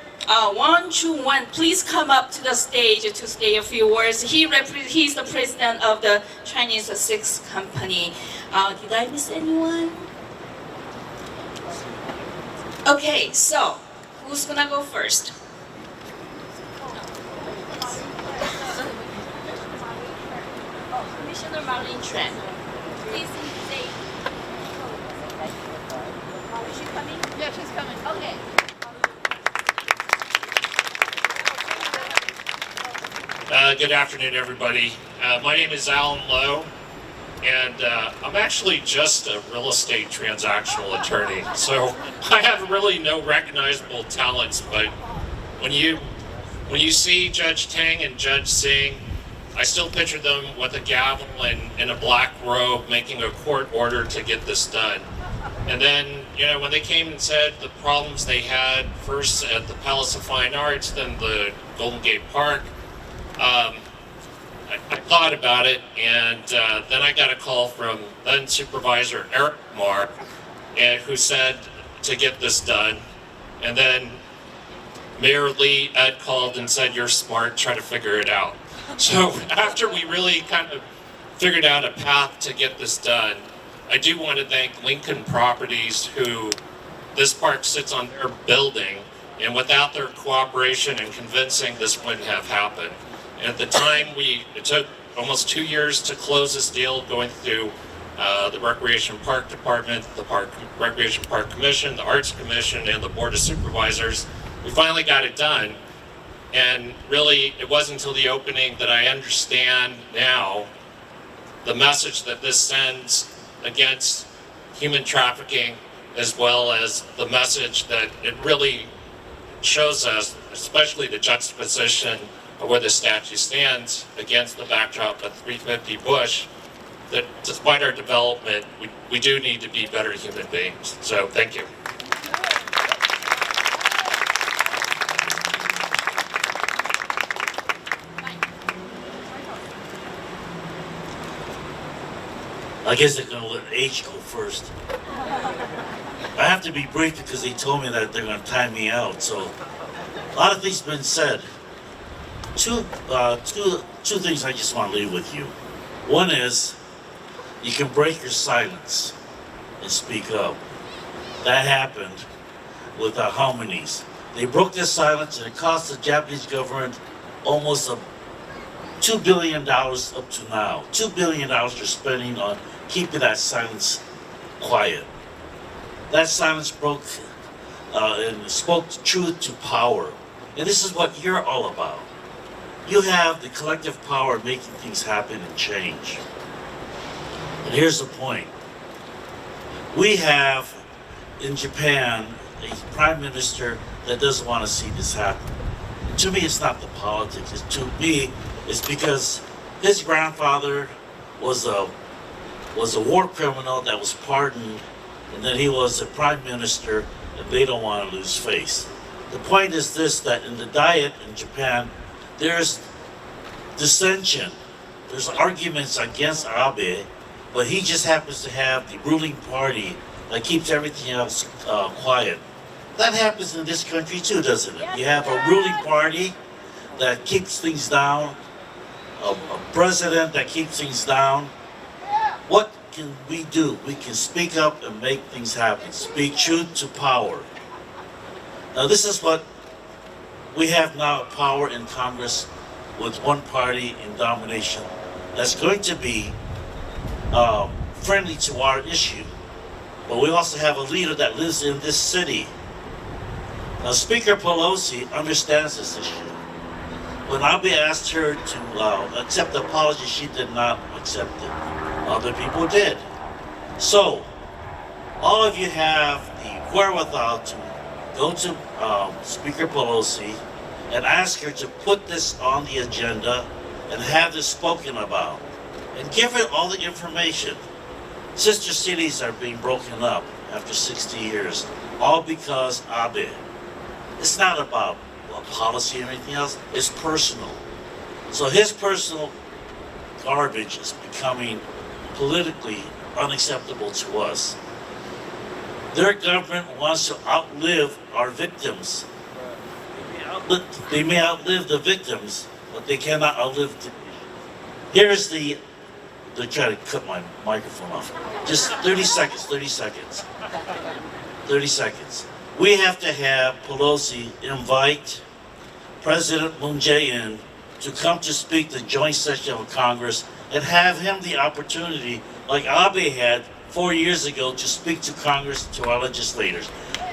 Wang Chu-wan, please come up to the stage to say a few words. He's the president of the Chinese Six Company. Did I miss anyone? Okay, so who's gonna go first? Commissioner Marlene Tran. Please say. Is she coming? Yeah, she's coming. Okay. Good afternoon, everybody. My name is Alan Lowe, and I'm actually just a real estate transactional attorney. So I have really no recognizable talents, but when you see Judge Tang and Judge Singh, I still picture them with a gavel and in a black robe making a court order to get this done. And then, when they came and said the problems they had, first at the Palace of Fine Arts, then the Golden Gate Park, I thought about it, and then I got a call from then Supervisor Eric Marr, who said to get this done. And then Mayor Ed called and said, "You're smart, try to figure it out." So after we really kind of figured out a path to get this done, I do want to thank Lincoln Properties, who this park sits on their building, and without their cooperation and convincing, this wouldn't have happened. And at the time, it took almost 2 years to close this deal, going through the Recreation Park Department, the Recreation Park Commission, the Arts Commission, and the Board of Supervisors. We finally got it done. And really, it wasn't until the opening that I understand now the message that this sends against human trafficking, as well as the message that it really shows us, especially the juxtaposition of where the statue stands against the backdrop of 350 Bush, that despite our development, we do need to be better human beings. So thank you. I guess they're gonna let H go first. I have to be brief because they told me that they're gonna time me out. So a lot of things have been said. Two things I just want to leave with you. One is you can break your silence and speak up. That happened with the harmonies. They broke their silence and it cost the Japanese government almost $2 billion up to now. $2 billion they're spending on keeping that silence quiet. That silence broke and spoke truth to power. And this is what you're all about. You have the collective power of making things happen and change. And here's the point. We have in Japan a prime minister that doesn't want to see this happen. And to me, it's not the politics. To me, it's because his grandfather was a war criminal that was pardoned, and then he was a prime minister, and they don't want to lose face. The point is this, that in the Diet in Japan, there's dissension. There's arguments against Abe, but he just happens to have the ruling party that keeps everything else quiet. That happens in this country too, doesn't it? You have a ruling party that keeps things down, a president that keeps things down. What can we do? We can speak up and make things happen. Speak truth to power. Now this is what we have now, power in Congress with one party in domination that's going to be friendly to our issue. But we also have a leader that lives in this city. Now Speaker Pelosi understands this issue. When Abe asked her to accept the apology, she did not accept it. Other people did. So, all of you have the wherewithal to go to Speaker Pelosi and ask her to put this on the agenda and have this spoken about. And give her all the information. Sister cities are being broken up after 60 years, all because Abe. It's not about policy or anything else, it's personal. So his personal garbage is becoming politically unacceptable to us. Their government wants to outlive our victims. They may outlive the victims, but they cannot outlive the... Here's the... They're trying to cut my microphone off. Just 30 seconds, 30 seconds. 30 seconds. We have to have Pelosi invite President Moon Jae-in to come to speak the joint session of Congress and have him the opportunity, like Abe had 4 years ago, to speak to Congress, to our legislators.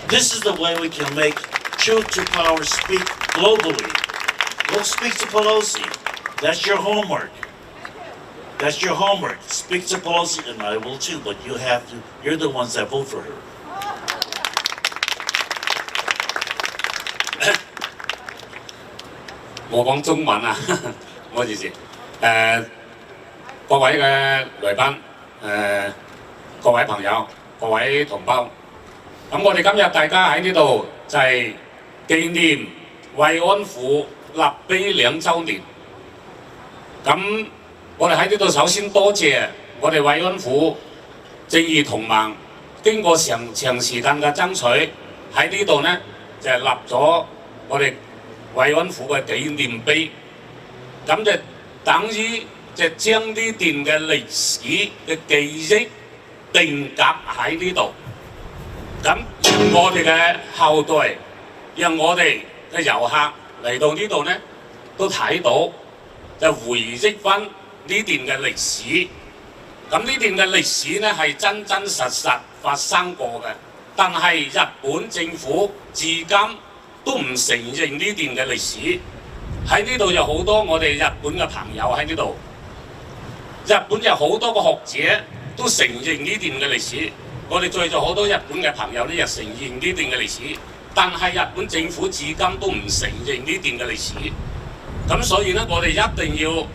This is the way we can make truth to power speak globally. Go speak to Pelosi. That's your homework. That's your homework. Speak to Pelosi, and I will too, but you have to, you're the ones that vote for her. 我講中文啊，唔好意思。各位嘅來賓，各位朋友，各位同胞，咁我哋今日大家喺呢度就係紀念慰安婦立碑2週年。咁我哋喺呢度首先多謝我哋慰安婦正義同盟，經過長時間嘅爭取，喺呢度呢就立咗我哋慰安婦嘅紀念碑，咁就等於就將呢段嘅歷史嘅記憶定格喺呢度。咁讓我哋嘅後代，讓我哋嘅遊客嚟到呢度呢，都睇到就回憶翻呢段嘅歷史。咁呢段嘅歷史呢係真真實實發生過嘅，但係日本政府至今都唔承認呢段嘅歷史。喺呢度有好多我哋日本嘅朋友喺呢度，日本有好多個學者都承認呢段嘅歷史。我哋在座好多日本嘅朋友呢，又承認呢段嘅歷史，但係日本政府至今都唔承認呢段嘅歷史。咁所以呢，我哋一定要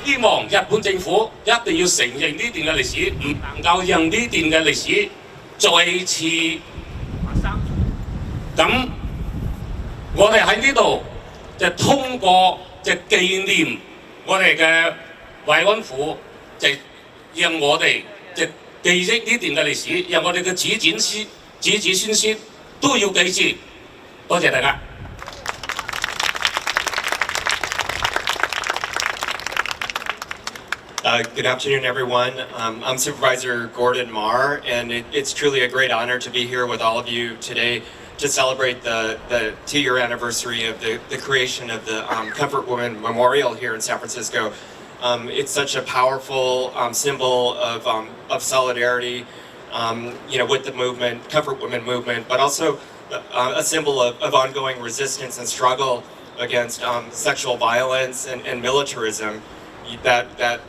希望日本政府一定要承認呢段嘅歷史，唔能夠讓呢段嘅歷史再次發生。咁我哋喺呢度就通過就紀念我哋嘅慰安婦，就讓我哋就記憶呢段嘅歷史，讓我哋嘅子子孫孫都要記住。多謝大家。Good afternoon, everyone. I'm Supervisor Gordon Marr, and it's truly a great honor to be here with all of you today to celebrate the 2-year anniversary of the creation of the Comfort Women Memorial here in San Francisco. It's such a powerful symbol of solidarity, with the movement, Comfort Women movement, but also a symbol of ongoing resistance and struggle against sexual violence and militarism that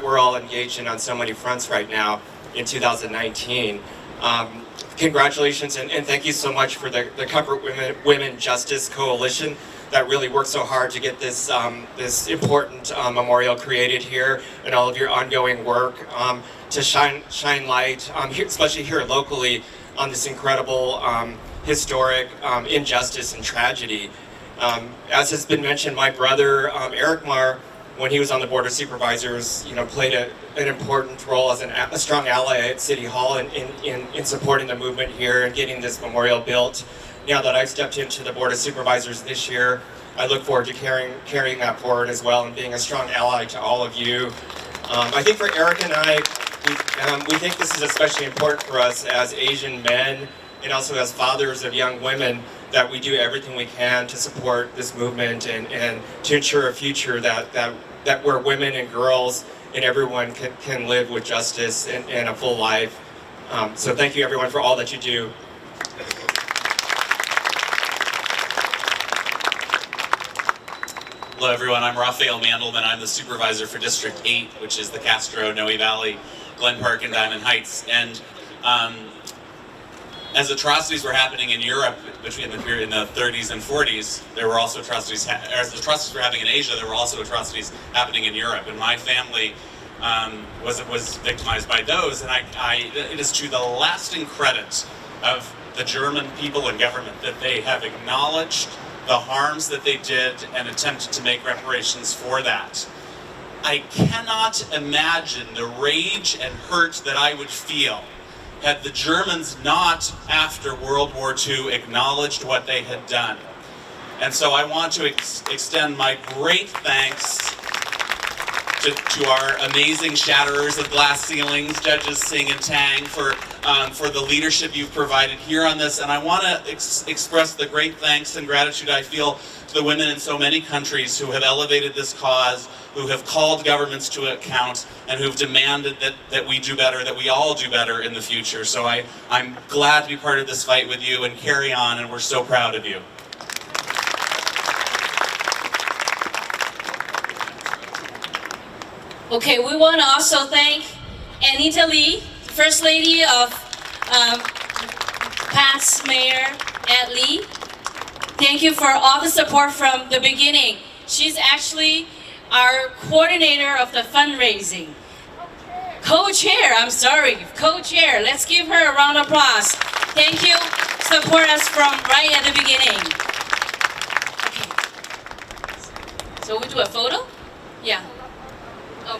we're all engaged in on so many fronts right now in 2019. Congratulations and thank you so much for the Comfort Women Justice Coalition that really worked so hard to get this this important memorial created here, and all of your ongoing work to shine light, especially here locally, on this incredible historic injustice and tragedy. As has been mentioned, my brother Eric Marr, when he was on the Board of Supervisors, played an important role as a strong ally at City Hall in supporting the movement here and getting this memorial built. Now that I've stepped into the Board of Supervisors this year, I look forward to carrying that forward as well and being a strong ally to all of you. I think for Eric and I, we think this is especially important for us as Asian men and also as fathers of young women, that we do everything we can to support this movement and to ensure a future that where women and girls and everyone can live with justice and a full life. So thank you everyone for all that you do. Hello everyone, I'm Raphael Mandelman. I'm the supervisor for District 8, which is the Castro, Noe Valley, Glen Park, and Diamond Heights. And as atrocities were happening in Europe between the period in the 30s and 40s, there were also atrocities, as atrocities were happening in Asia, there were also atrocities happening in Europe. And my family was victimized by those. And it is to the lasting credit of the German people and government that they have acknowledged the harms that they did and attempted to make reparations for that. I cannot imagine the rage and hurt that I would feel had the Germans not, after World War II, acknowledged what they had done. And so I want to extend my great thanks to our amazing shatterers of glass ceilings, Judges Singh and Tang, for the leadership you've provided here on this. And I want to express the great thanks and gratitude I feel to the women in so many countries who have elevated this cause, who have called governments to account, and who've demanded that we do better, that we all do better in the future. So I'm glad to be part of this fight with you, and carry on, and we're so proud of you. Okay, we want to also thank Anita Lee, First Lady of past Mayor Ed Lee. Thank you for all the support from the beginning. She's actually our coordinator of the fundraising. Co-chair, I'm sorry, co-chair. Let's give her a round of applause. Thank you. Support us from right at the beginning. Okay. So we do a photo? Yeah. Oh.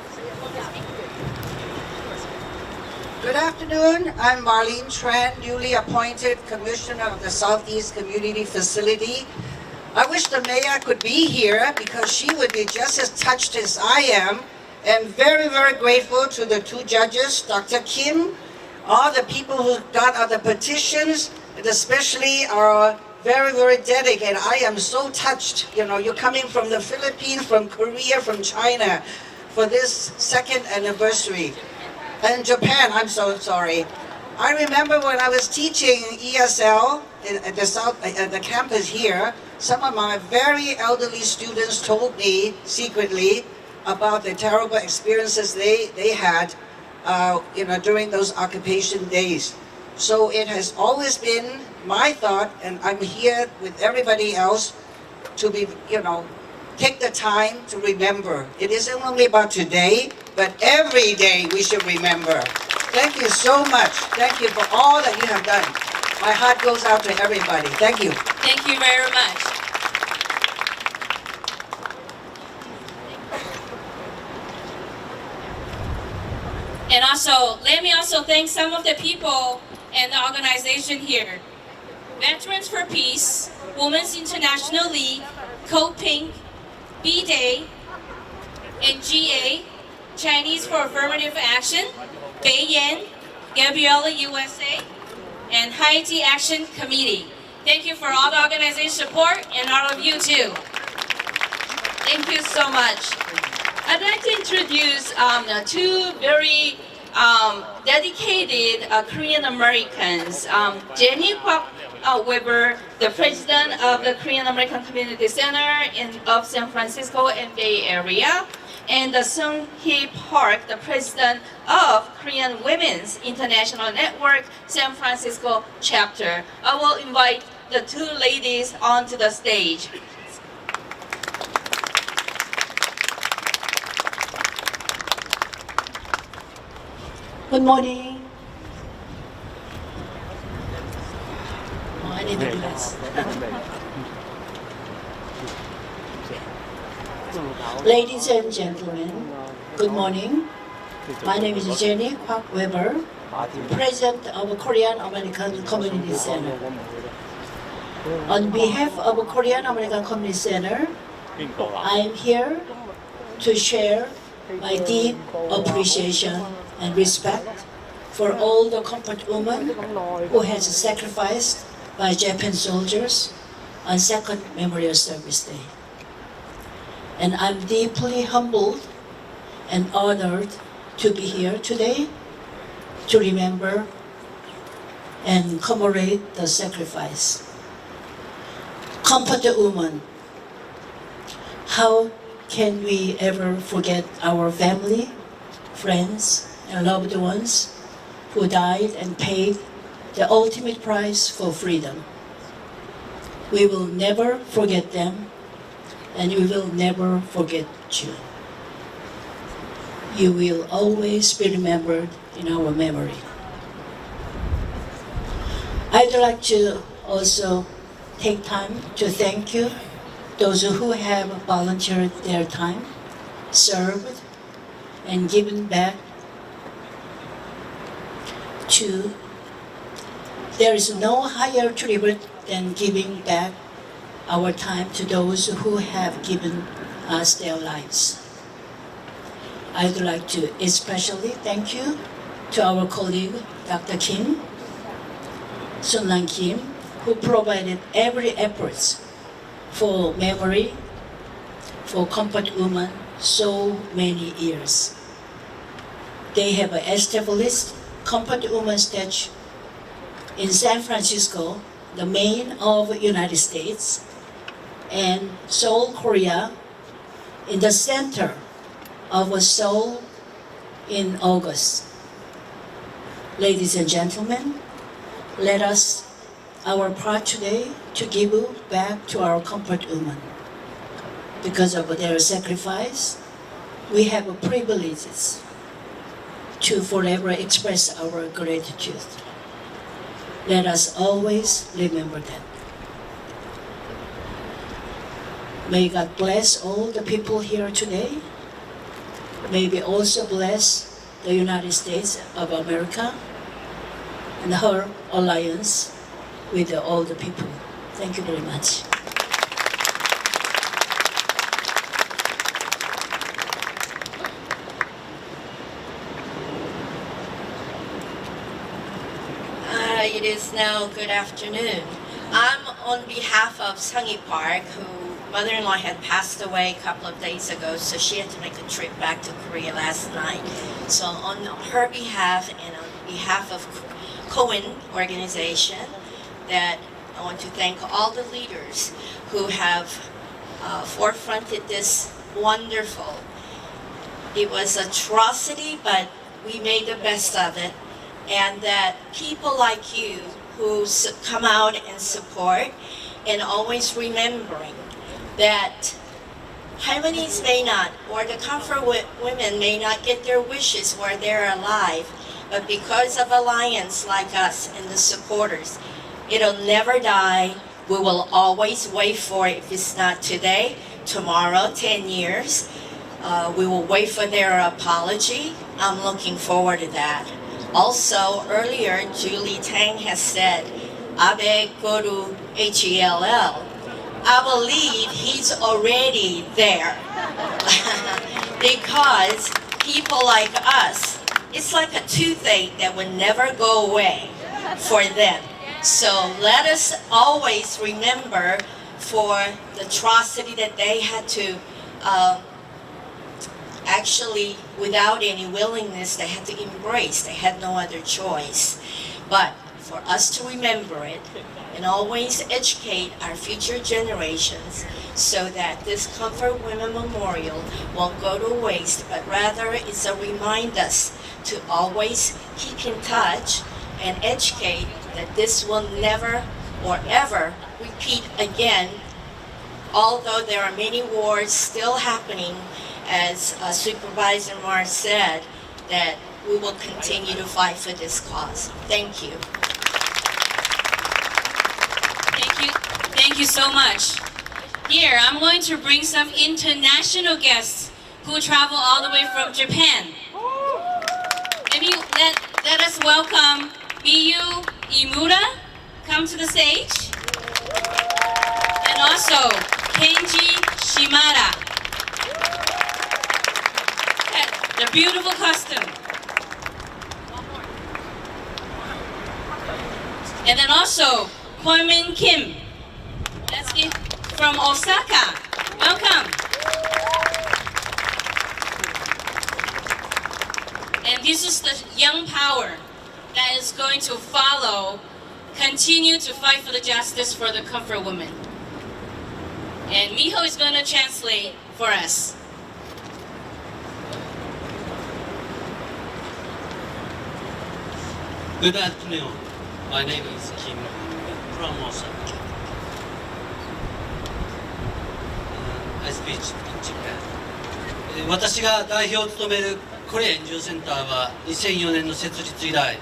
Good afternoon. I'm Marlene Tran, newly appointed Commissioner of the Southeast Community Facility. I wish the mayor could be here because she would be just as touched as I am. And very, very grateful to the two judges, Dr. Kim, all the people who got other petitions, and especially our very, very dedicated. I am so touched. You're coming from the Philippines, from Korea, from China for this second anniversary. And Japan, I'm so sorry. I remember when I was teaching ESL at the campus here, some of my very elderly students told me secretly about the terrible experiences they had during those occupation days. So it has always been my thought, and I'm here with everybody else, to be, take the time to remember. It isn't only about today, but every day we should remember. Thank you so much. Thank you for all that you have done. My heart goes out to everybody. Thank you. Thank you very much. And also, let me also thank some of the people and the organization here. Veterans for Peace, Women's International League, Code Pink, B-Day, and GA, Chinese for Affirmative Action, Beiyan, Gabriella USA, and Haiti Action Committee. Thank you for all the organization support and all of you too. Thank you so much. I'd like to introduce two very dedicated Korean Americans. Jenny Kwak Weber, the president of the Korean American Community Center of San Francisco and Bay Area, and Sung Hee Park, the president of Korean Women's International Network San Francisco chapter. I will invite the two ladies onto the stage. Good morning. Oh, I need to relax. Ladies and gentlemen, good morning. My name is Jenny Kwak Weber, President of Korean American Community Center. On behalf of Korean American Community Center, I am here to share my deep appreciation and respect for all the comfort women who has sacrificed by Japan soldiers on Second Memorial Service Day. And I'm deeply humbled and honored to be here today to remember and commemorate the sacrifice. Comfort women, how can we ever forget our family, friends, and loved ones who died and paid the ultimate price for freedom? We will never forget them, and we will never forget you. You will always be remembered in our memory. I'd like to also take time to thank you, those who have volunteered their time, served, and given back to. There is no higher tribute than giving back our time to those who have given us their lives. I'd like to especially thank you to our colleague, Dr. Kim, Sunlan Kim, who provided every effort for memory, for Comfort Women so many years. They have established Comfort Women statue in San Francisco, the main of United States, and Seoul, Korea, in the center of Seoul in August. Ladies and gentlemen, let us our part today to give back to our comfort women. Because of their sacrifice, we have privileges to forever express our gratitude. Let us always remember that. May God bless all the people here today. May we also bless the United States of America and her alliance with all the people. Thank you very much. It is now good afternoon. I'm on behalf of Sung-Hee Park, who mother-in-law had passed away a couple of days ago, so she had to make a trip back to Korea last night. So on her behalf and on behalf of Cohen organization, that I want to thank all the leaders who have forefronted this wonderful. It was atrocity, but we made the best of it. And that people like you who come out and support, and always remembering that harmonies may not, or the comfort women may not get their wishes while they're alive, but because of alliance like us and the supporters, it'll never die. We will always wait for it. If it's not today, tomorrow, 10 years, we will wait for their apology. I'm looking forward to that. Also, earlier, Julie Tang has said, Abe Guru HELL. I believe he's already there because people like us, it's like a toothache that will never go away for them. So let us always remember for the atrocity that they had to actually, without any willingness, they had to embrace. They had no other choice. But for us to remember it and always educate our future generations so that this Comfort Women Memorial won't go to waste, but rather it's a reminder us to always keep in touch and educate that this will never or ever repeat again. Although there are many wars still happening, as Supervisor Marr said, that we will continue to fight for this cause. Thank you. Thank you so much. Here, I'm going to bring some international guests who travel all the way from Japan. Let us welcome Miyu Imura, come to the stage. And also, Kenji Shimada. The beautiful costume. And then also, Kwon-min Kim. That's it from Osaka. Welcome. And this is the young power that is going to follow, continue to fight for the justice for the comfort women. And Miho is going to translate for us. Good afternoon. My name is Kim from Osaka. I speak in Japan. 私が代表を務めるコリア NGO センターは2004年の設立以来、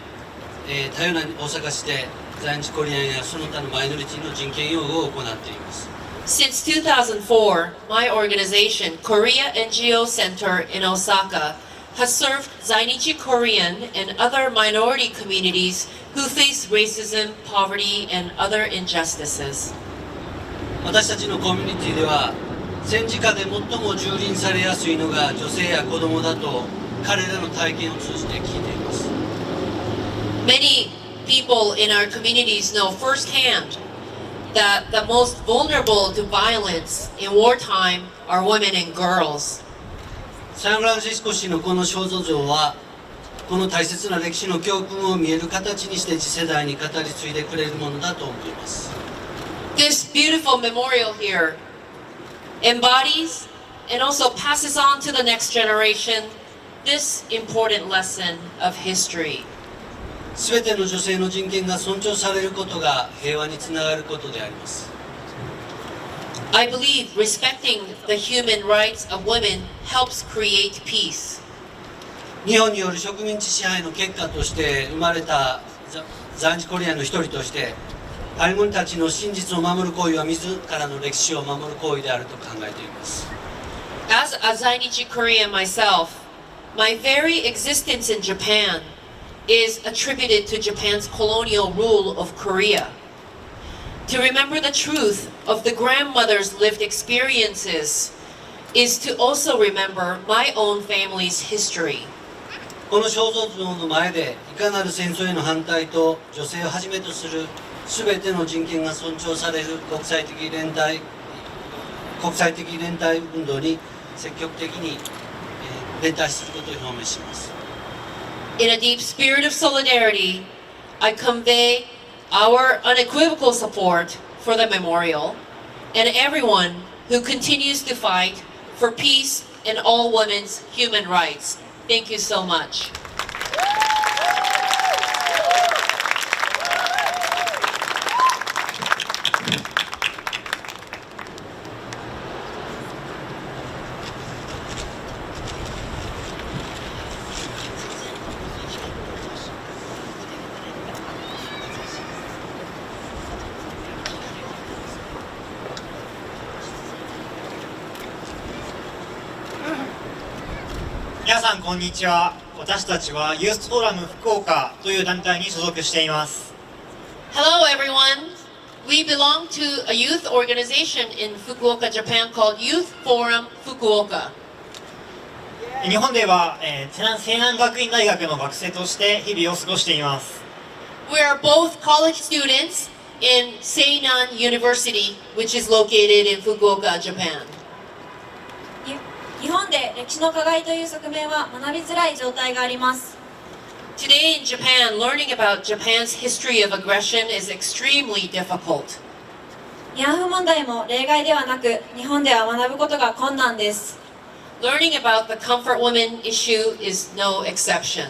多様な大阪市で在日コリアンやその他のマイノリティの人権擁護を行っています。 Since 2004, my organization, Korea NGO Center in Osaka, has served Zainichi Korean and other minority communities who face racism, poverty, and other injustices. 私たちのコミュニティでは戦時下で最も蹂躙されやすいのが女性や子供だと彼らの体験を通じて聞いています。 Many people in our communities know firsthand that the most vulnerable to violence in wartime are women and girls. サンフランシスコ市のこの肖像像はこの大切な歴史の教訓を見える形にして次世代に語り継いでくれるものだと思います。 This beautiful memorial here embodies and also passes on to the next generation this important lesson of history. すべての女性の人権が尊重されることが平和につながることであります。 I believe respecting the human rights of women helps create peace. 日本による植民地支配の結果として生まれた在日コリアンの一人として歩みたちの真実を守る行為は自らの歴史を守る行為であると考えています。 As a Zainichi Korean myself, my very existence in Japan is attributed to Japan's colonial rule of Korea. To remember the truth of the grandmother's lived experiences is to also remember my own family's history. この肖像像の前でいかなる戦争への反対と女性をはじめとするすべての人権が尊重される国際的連帯運動に積極的に連帯することを表明します。 In a deep spirit of solidarity, I convey our unequivocal support for the memorial and everyone who continues to fight for peace and all women's human rights. Thank you so much.皆さんこんにちは。私たちはユースフォーラム福岡という団体に所属しています。 Hello everyone. We belong to a youth organization in Fukuoka, Japan called Youth Forum Fukuoka. 日本では、西南学院大学の学生として日々を過ごしています。 We are both college students in Seinan University, which is located in Fukuoka, Japan. 日本で歴史の課外という側面は学びづらい状態があります。 Today in Japan, learning about Japan's history of aggression is extremely difficult. 慰安婦問題も例外ではなく、日本では学ぶことが困難です。 Learning about the comfort woman issue is no exception.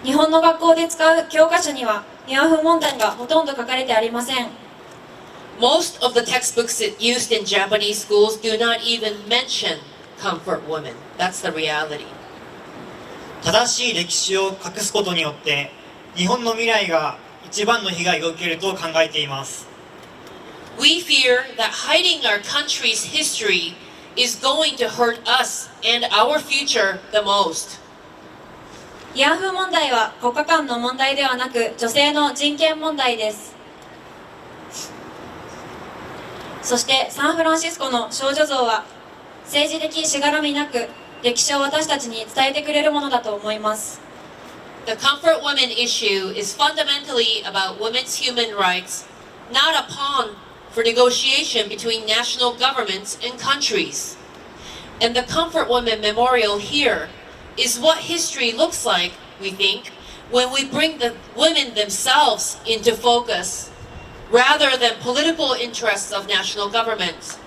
日本の学校で使う教科書には慰安婦問題がほとんど書かれてありません。 Most of the textbooks used in Japanese schools do not even mention comfort women. That's the reality. 正しい歴史を隠すことによって日本の未来が一番の被害を受けると考えています。 We fear that hiding our country's history is going to hurt us and our future the most. 慰安婦問題は国家間の問題ではなく、女性の人権問題です。そしてサンフランシスコの少女像は政治的しがらみなく歴史を私たちに伝えてくれるものだと思います。 The comfort women issue is fundamentally about women's human rights, not a pawn for negotiation between national governments and countries. And the Comfort Women Memorial here is what history looks like, we think, when we bring the women themselves into focus, rather than political interests of national governments.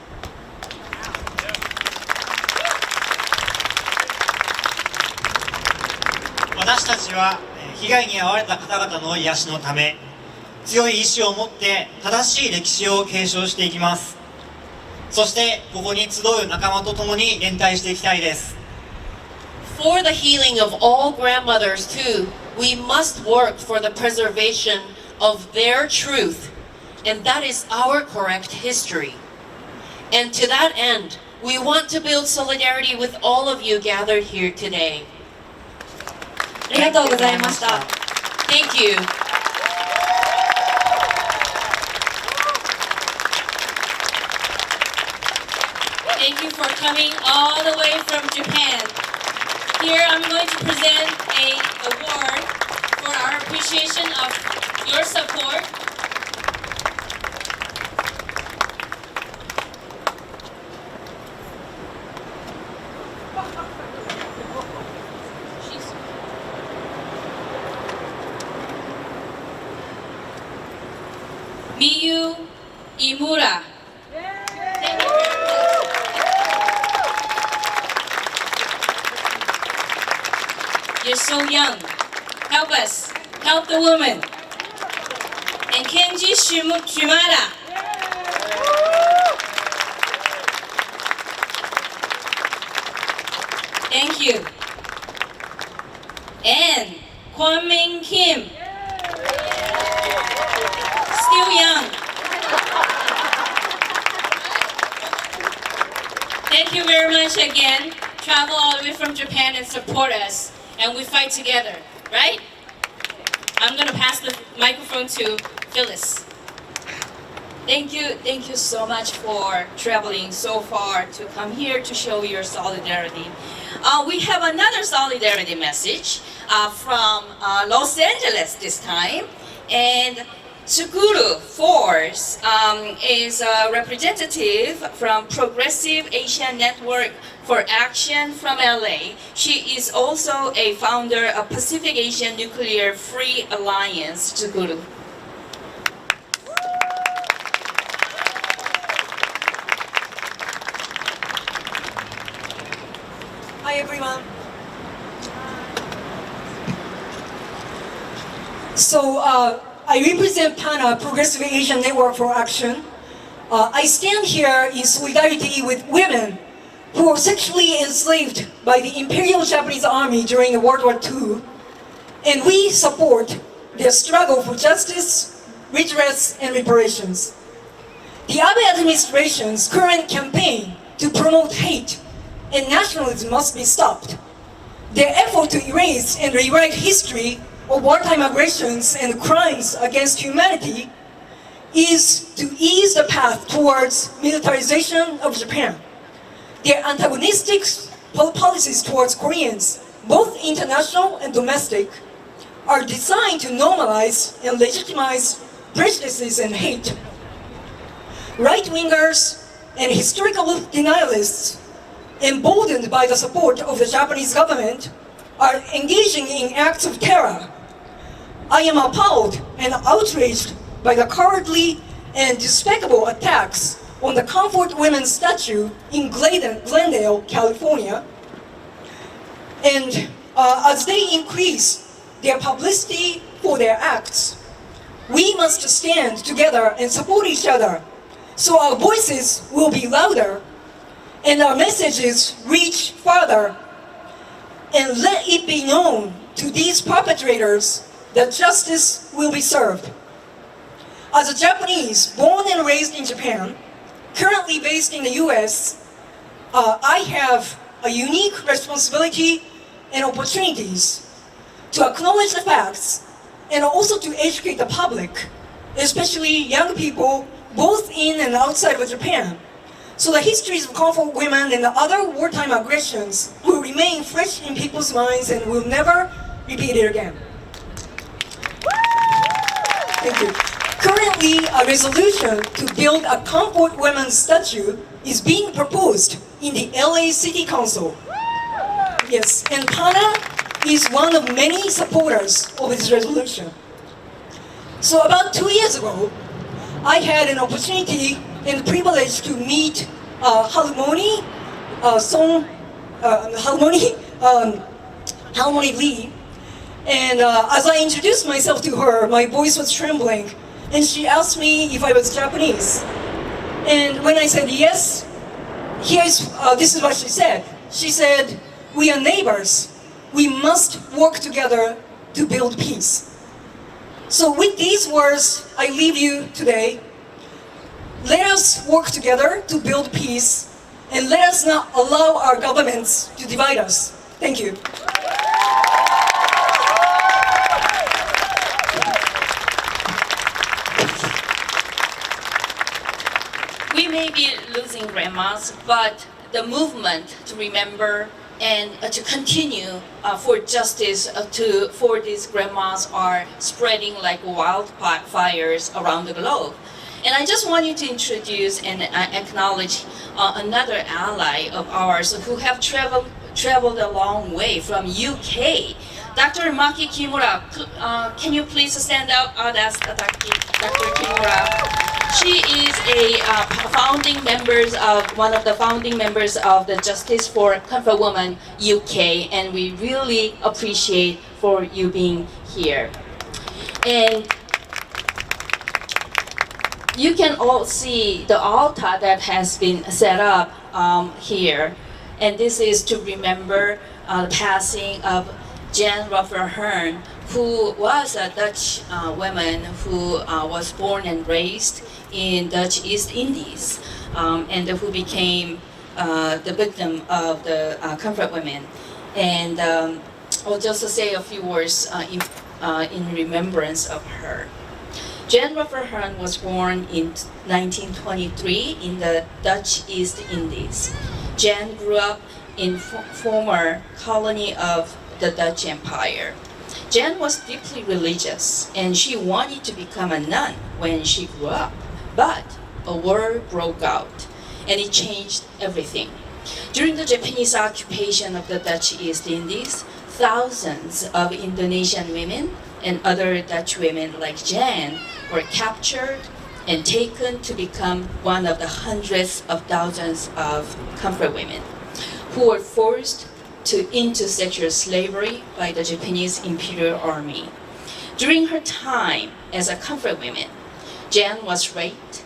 私たちは被害に遭われた方々の癒しのため強い意志を持って正しい歴史を継承していきます。そしてここに集う仲間と共に連帯していきたいです。 For the healing of all grandmothers too, we must work for the preservation of their truth, and that is our correct history. And to that end, we want to build solidarity with all of you gathered here today. ありがとうございました。 Thank you. Thank you for coming all the way from Japan. Here I'm going to present an award for our appreciation of your support. Miyu Imura. Thank you very much. You're so young. Help us. Help the woman. And Kenji Shimada. Thank you. And Kwon-Min Kim. Still young. Thank you very much again. Travel all the way from Japan and support us. And we fight together, right? I'm gonna pass the microphone to Phyllis. Thank you so much for traveling so far to come here to show your solidarity. We have another solidarity message from Los Angeles this time, and Tsukuru Force is a representative from Progressive Asian Network for Action from LA. She is also a founder of Pacific Asian Nuclear Free Alliance, Tsukuru. Hi everyone. So I represent PANA, Progressive Asian Network for Action. I stand here in solidarity with women who were sexually enslaved by the Imperial Japanese Army during World War II, and we support their struggle for justice, redress, and reparations. The Abe administration's current campaign to promote hate and nationalism must be stopped. Their effort to erase and rewrite history of wartime aggressions and crimes against humanity is to ease the path towards militarization of Japan. Their antagonistic policies towards Koreans, both international and domestic, are designed to normalize and legitimize prejudices and hate. Right-wingers and historical denialists, emboldened by the support of the Japanese government, are engaging in acts of terror. I am appalled and outraged by the cowardly and despicable attacks on the Comfort Women's statue in Glendale, California. And as they increase their publicity for their acts, we must stand together and support each other so our voices will be louder and our messages reach farther, and let it be known to these perpetrators that justice will be served. As a Japanese born and raised in Japan, currently based in the US, I have a unique responsibility and opportunities to acknowledge the facts and also to educate the public, especially young people both in and outside of Japan, so the histories of comfort women and the other wartime aggressions will remain fresh in people's minds and will never repeat it again. Thank you. Currently, a resolution to build a comfort women's statue is being proposed in the LA City Council. Yes, and Pana is one of many supporters of this resolution. So about 2 years ago, I had an opportunity and privilege to meet Halmoni Lee. And as I introduced myself to her, my voice was trembling. And she asked me if I was Japanese. And when I said yes, this is what she said. She said, "We are neighbors. We must work together to build peace." So with these words, I leave you today. Let us work together to build peace, and let us not allow our governments to divide us. Thank you. We may be losing grandmas, but the movement to remember and to continue for justice for these grandmas are spreading like wildfires around the globe. And I just want you to introduce and acknowledge another ally of ours who have traveled a long way from UK. Dr. Maki Kimura, can you please stand up? That's Dr. Kimura. She is one of the founding members of the Justice for Comfort Women UK, and we really appreciate for you being here. And you can all see the altar that has been set up here, and this is to remember the passing of Jan Ruffer-Hearn, who was a Dutch woman who was born and raised in Dutch East Indies, and who became the victim of the comfort women. And I'll just say a few words in remembrance of her. Jan Ruffer-Hearn was born in 1923 in the Dutch East Indies. Jan grew up in former colony of the Dutch Empire. Jan was deeply religious, and she wanted to become a nun when she grew up. But a war broke out, and it changed everything. During the Japanese occupation of the Dutch East Indies, thousands of Indonesian women and other Dutch women like Jan were captured and taken to become one of the hundreds of thousands of comfort women who were forced into sexual slavery by the Japanese Imperial Army. During her time as a comfort woman, Jan was raped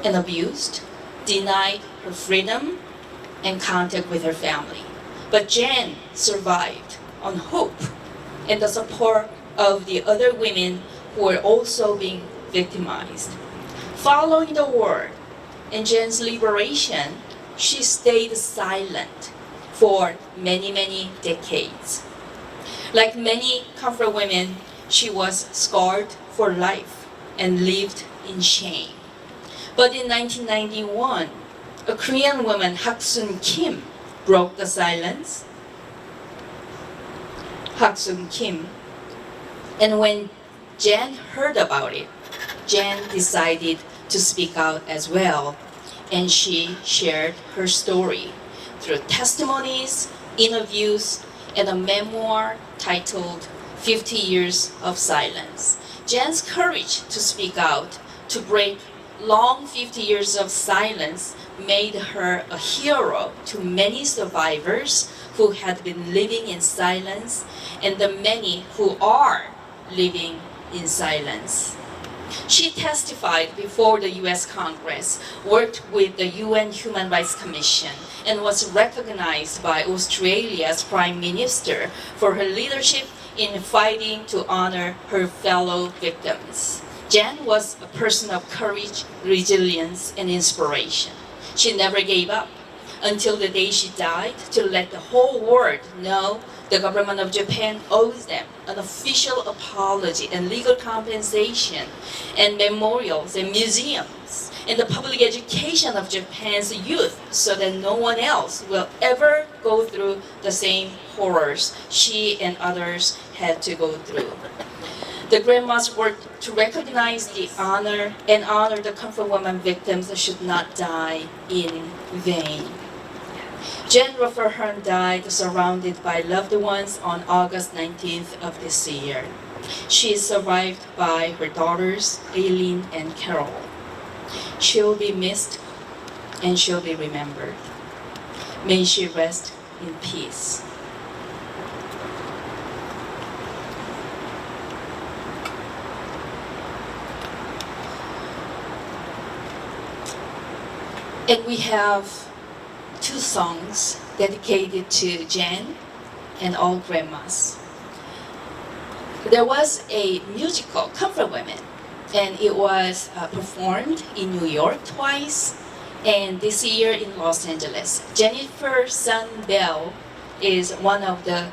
and abused, denied her freedom and contact with her family. But Jan survived on hope and the support of the other women who were also being victimized. Following the war and Jan's liberation, she stayed silent for many, many decades. Like many comfort women, she was scarred for life and lived in shame. But in 1991, a Korean woman, Hak-sun Kim, broke the silence, Hak-Sung Kim. And when Jan heard about it, Jan decided to speak out as well, and she shared her story through testimonies, interviews, and a memoir titled 50 Years of Silence. Jan's courage to speak out, to break long 50 years of silence, made her a hero to many survivors who had been living in silence and the many who are living in silence. She testified before the US Congress, worked with the UN Human Rights Commission, and was recognized by Australia's Prime Minister for her leadership in fighting to honor her fellow victims. Jan was a person of courage, resilience, and inspiration. She never gave up until the day she died to let the whole world know the government of Japan owes them an official apology and legal compensation and memorials and museums and the public education of Japan's youth so that no one else will ever go through the same horrors she and others had to go through. The grandma's work to recognize the honor and honor the comfort women victims should not die in vain. Jan Rufferhorn died surrounded by loved ones on August 19th of this year. She is survived by her daughters, Aileen and Carol. She'll be missed and she'll be remembered. May she rest in peace. And we have 2 songs dedicated to Jan and all grandmas. There was a musical, Comfort Women, and it was performed in New York twice, and this year in Los Angeles. Jennifer Sun Bell is one of the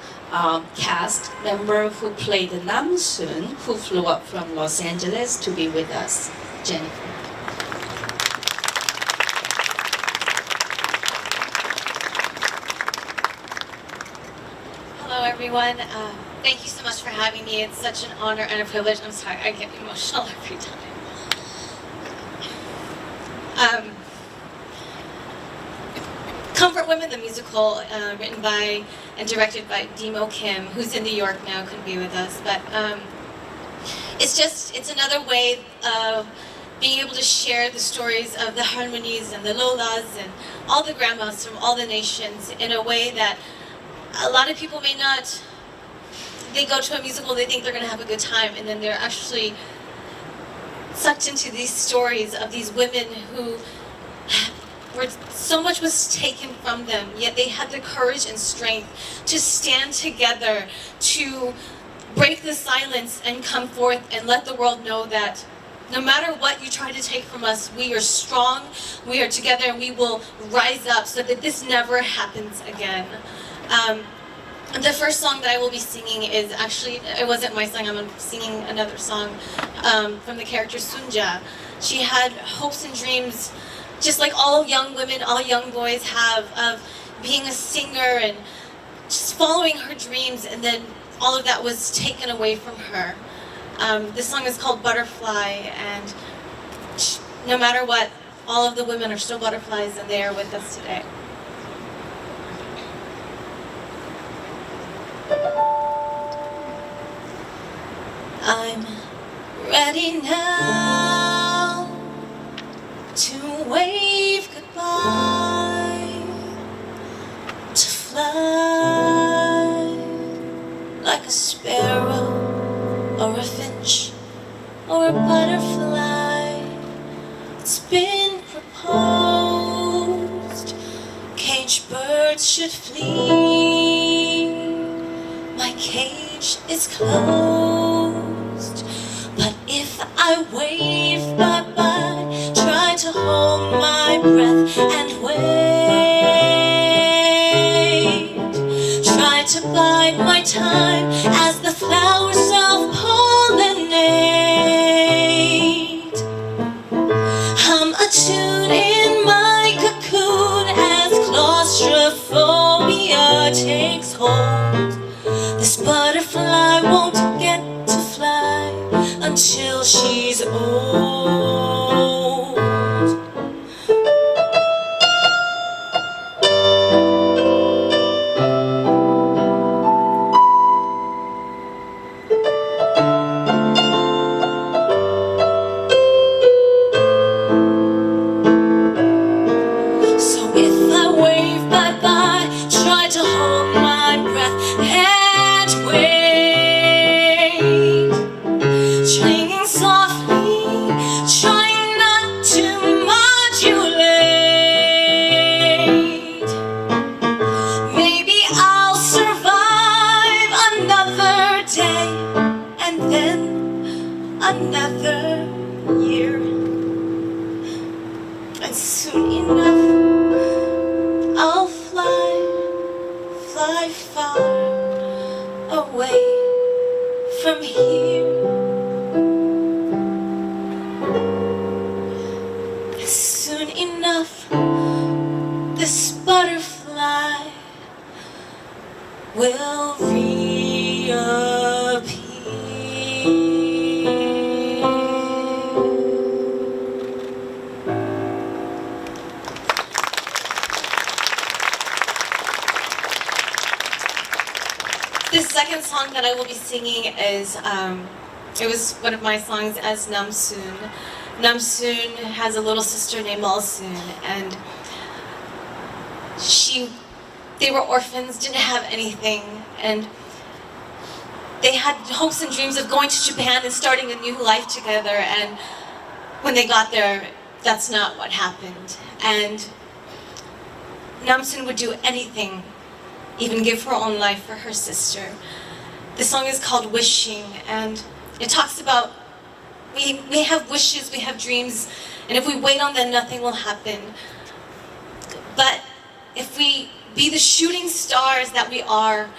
cast member who played Nam-soon, who flew up from Los Angeles to be with us. Jennifer. Hello everyone. Thank you so much for having me. It's such an honor and a privilege. I'm sorry, I get emotional every time. Comfort Women, the musical, written by and directed by Demo Kim, who's in New York now, couldn't be with us. But it's another way of being able to share the stories of the Harmonies and the Lolas and all the grandmas from all the nations in a way that a lot of people may not. They go to a musical, they think they're going to have a good time, and then they're actually sucked into these stories of these women who were so much was taken from them, yet they had the courage and strength to stand together, to break the silence and come forth and let the world know that no matter what you try to take from us, we are strong, we are together, and we will rise up so that this never happens again. The first song that I will be singing is actually, it wasn't my song, I'm singing another song from the character Sunja. She had hopes and dreams, just like all young women, all young boys have, of being a singer and just following her dreams, and then all of that was taken away from her. This song is called Butterfly, and no matter what, all of the women are still butterflies, and they are with us today. I'm ready now to wave goodbye, to fly like a sparrow or a finch or a butterfly. It's been proposed, caged birds should flee. My cage is closed, but if I wave bye-bye, try to hold my breath and wait, try to bide my time as the flowers self-pollinate. I'm attuned in my cocoon as claustrophobic until she's old. So if I wave bye-bye, try to hold my breath and wait, swinging softly, trying not to modulate. Maybe I'll survive another day and then another year, and soon enough I'll fly far away from here. Soon enough, this butterfly will reappear. The second song that I will be singing is, it was one of my songs as Namsoon. Namsoon has a little sister named Malsoon, and they were orphans, didn't have anything, and they had hopes and dreams of going to Japan and starting a new life together, and when they got there, that's not what happened. And Namsoon would do anything, even give her own life for her sister. The song is called Wishing, and it talks about we have wishes, we have dreams, and if we wait on them, nothing will happen. But if we be the shooting stars that we are,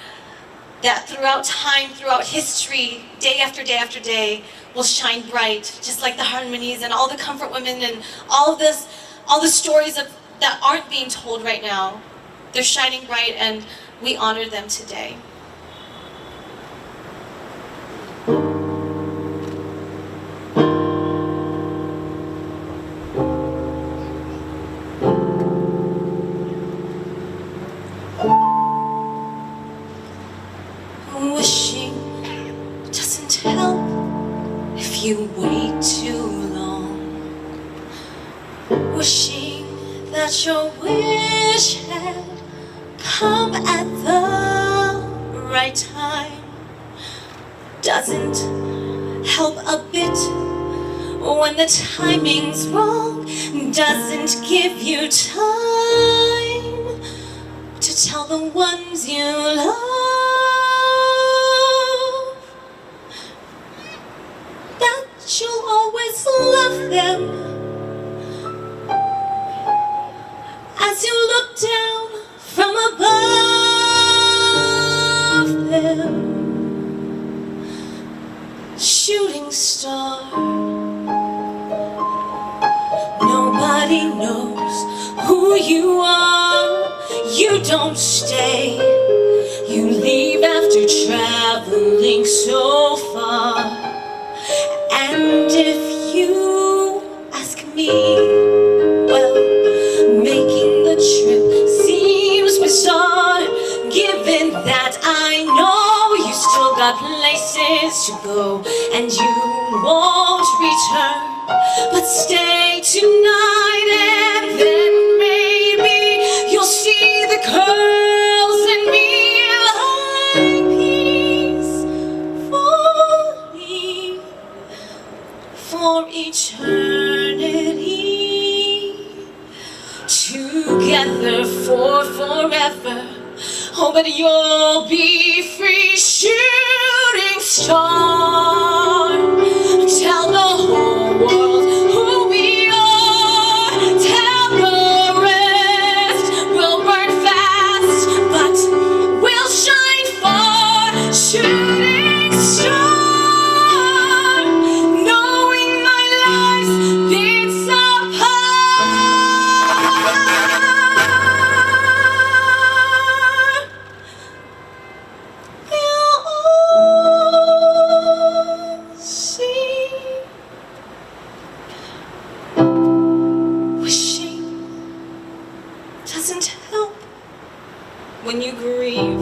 that throughout time, throughout history, day after day after day, will shine bright, just like the Harmonies and all the comfort women and all of this, all the stories that aren't being told right now. They're shining bright, and we honor them today. Wishing doesn't help if you wait too long. Wishing that your wish had come at the right time doesn't help a bit when the timing's wrong. Doesn't give you time to tell the ones you love that you'll always love them. As you look down from above them, shooting star, nobody knows who you are. You don't stay, you leave after traveling so far. And if you ask me, well, making the trip seems bizarre, given that I know you still got places to go and you won't return. But stay tonight and then maybe you'll see the curls in me like peacefully for eternity, together for forever. Oh, but you'll be free, shooting star. Tell the whole world who we are. Tell the rest we'll burn fast, but we'll shine far. Shooting star, knowing my life's been so hard. when you grieve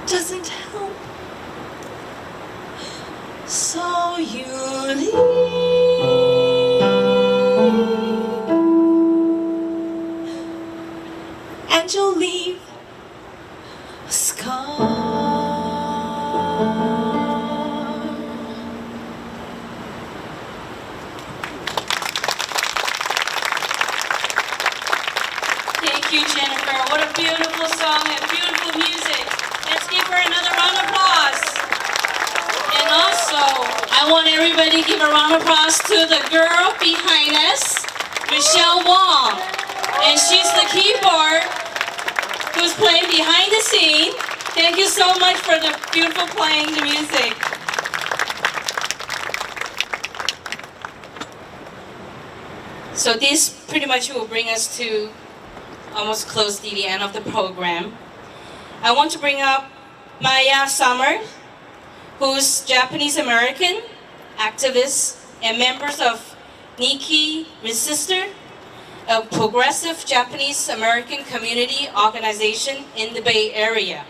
doesn't help. So you leave, and you'll leave a scar. Thank you, Jennifer. What a beautiful song and beautiful music. Let's give her another round of applause. And also, I want everybody to give a round of applause to the girl behind us, Michelle Wong. And she's the keyboard who's playing behind the scene. Thank you so much for the beautiful playing the music. So this pretty much will bring us to almost close to the end of the program. I want to bring up Maya Summer, who's Japanese American activist and members of Nikki Sister, a progressive Japanese American community organization in the Bay Area.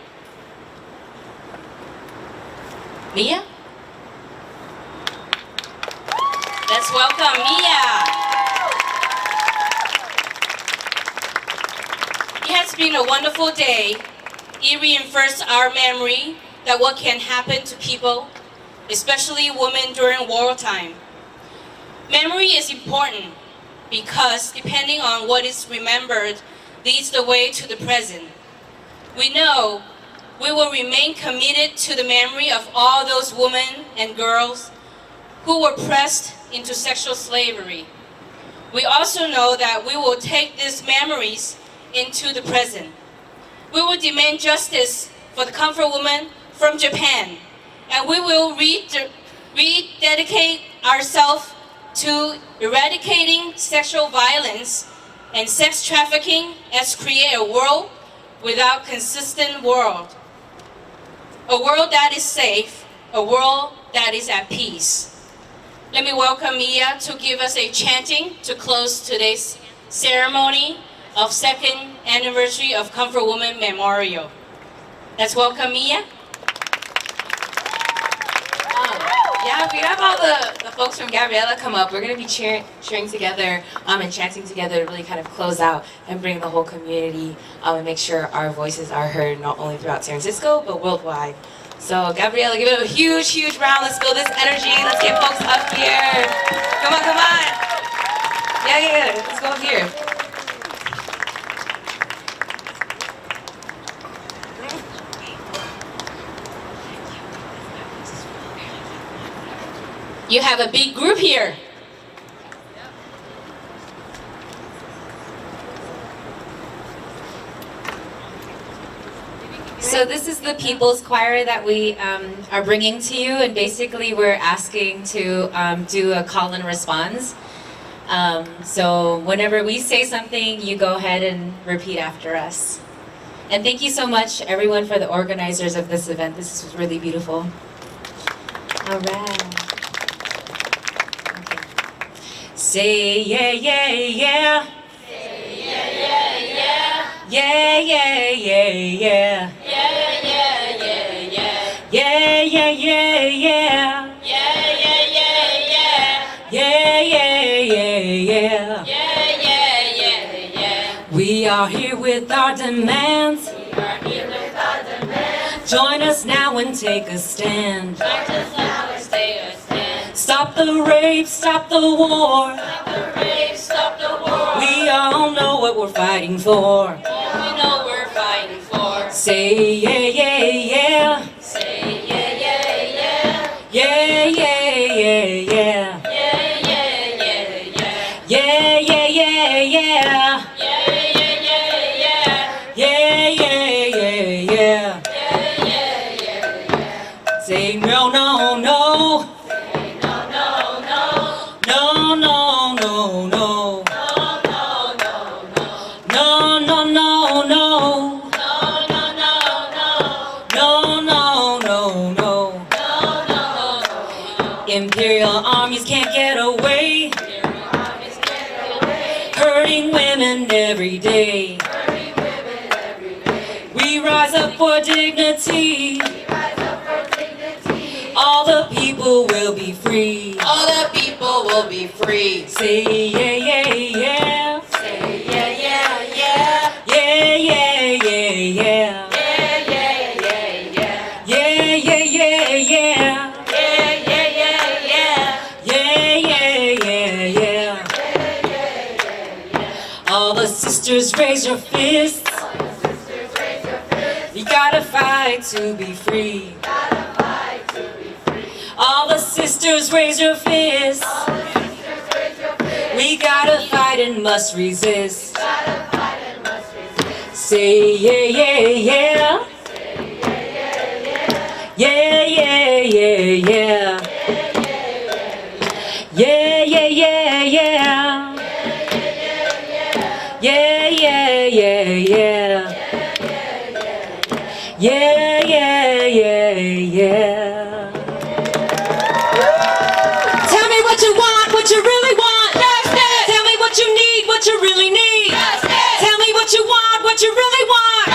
Mia? Let's welcome Mia. It has been a wonderful day. It reinforced our memory that what can happen to people, especially women during wartime. Memory is important because depending on what is remembered leads the way to the present. We know we will remain committed to the memory of all those women and girls who were pressed into sexual slavery. We also know that we will take these memories into the present. We will demand justice for the comfort woman from Japan, and we will rededicate ourselves to eradicating sexual violence and sex trafficking as create a world without consistent world. A world that is safe, a world that is at peace. Let me welcome Mia to give us a chanting to close today's ceremony of 2nd anniversary of Comfort Woman Memorial. Let's welcome Mia. Yeah, if we have all the folks from Gabriella come up, we're going to be cheering together and chanting together to really kind of close out and bring the whole community and make sure our voices are heard not only throughout San Francisco, but worldwide. So Gabriella, give it a huge, huge round. Let's build this energy. Let's get folks up here. Come on, come on. Yeah. Let's go up here. You have a big group here. So this is the People's Choir that we are bringing to you, and basically we're asking to do a call and response. So whenever we say something, you go ahead and repeat after us. And thank you so much, everyone, for the organizers of this event. This was really beautiful. All right. Say yeah, yeah, yeah. Say yeah, yeah, yeah. Yeah, yeah, yeah, yeah. Yeah, yeah, yeah, yeah. Yeah, yeah, yeah, yeah. Yeah, yeah, yeah, yeah. Yeah, yeah, yeah, yeah. Yeah, yeah, yeah, yeah. We are here with our demands. We are here with our demands. Join us now and take a stand. Join us now and take a stand. Stop the rape, stop the war. Stop the rape, stop the war. We all know what we're fighting for. Yeah, we know we're fighting for. Say yeah, yeah, yeah. Say yeah, yeah, yeah. Yeah, yeah, yeah, yeah. Yeah, yeah, yeah, yeah. Yeah, yeah, yeah, yeah. Yeah, yeah, yeah, yeah. Yeah, yeah, yeah, yeah. Yeah, yeah, yeah, yeah. Say no, no, no. No, no, no, no. No, no, no, no. No, no, no, no. No, no, no, no. No, no, no, no. No, no, no. Imperial armies can't get away. Imperial armies can't get away. hurting women every day. We rise up for dignity. All the people will be free. All the people will be free. Say yeah, yeah, yeah. Say yeah, yeah, yeah. Yeah, yeah, yeah, yeah. Yeah, yeah, yeah, yeah. Yeah, yeah, yeah, yeah. Yeah, yeah, yeah, yeah. Yeah, yeah, yeah, yeah. All the sisters raise your fists. You gotta fight to be free. All the sisters raise your fists. We gotta fight and must resist. Say yeah, yeah, yeah. Yeah, yeah, yeah, yeah. Yeah, yeah, yeah, yeah. Yeah, yeah, yeah, yeah. Yeah, yeah, yeah, yeah. Tell me what you want, what you really want. Tell me what you need, what you really need. Tell me what you want, what you really want.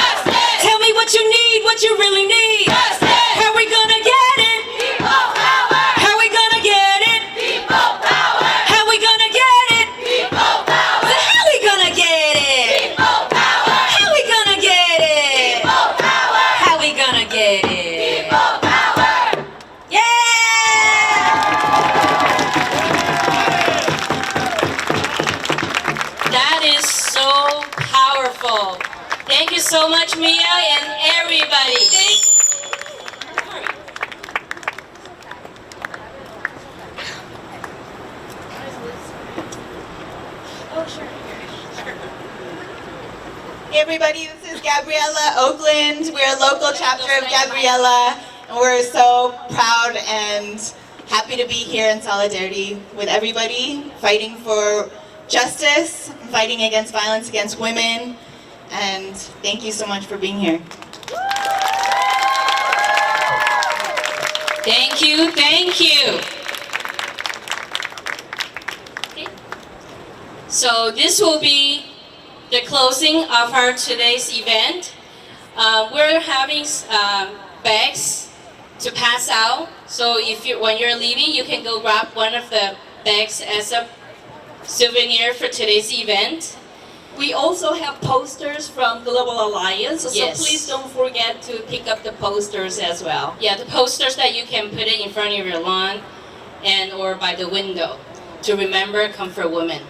Tell me what you need, what you really need. How we gonna get it? How we gonna get it? How we gonna get it? So how we gonna get it? How we gonna get it? How we gonna get it? That is so powerful. Thank you so much, Mia, and everybody. Hey everybody, this is Gabriella Oakland. We're a local chapter of Gabriella, and we're so proud and happy to be here in solidarity with everybody, fighting for justice, fighting against violence against women, and thank you so much for being here. Thank you, thank you. So this will be the closing of our today's event. We're having bags to pass out. So when you're leaving, you can go grab one of the bags as a souvenir for today's event. We also have posters from Global Alliance, so Yes. please don't forget to pick up the posters as well. Yeah, the posters that you can put it in front of your lawn and or by the window to remember Comfort Women.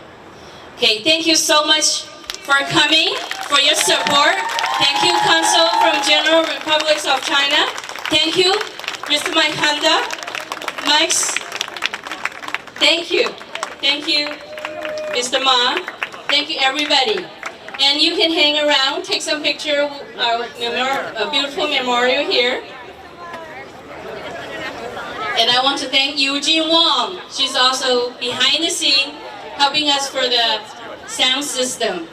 Okay, thank you so much for coming, for your support. Thank you, Consul from General Republic of China. Thank you, Mr. Mike Handa. Mike's. Thank you. Thank you, Mr. Ma. Thank you, everybody. And you can hang around, take some picture of our a beautiful memorial here. And I want to thank Eugene Wong. She's also behind the scene, helping us for the sound system.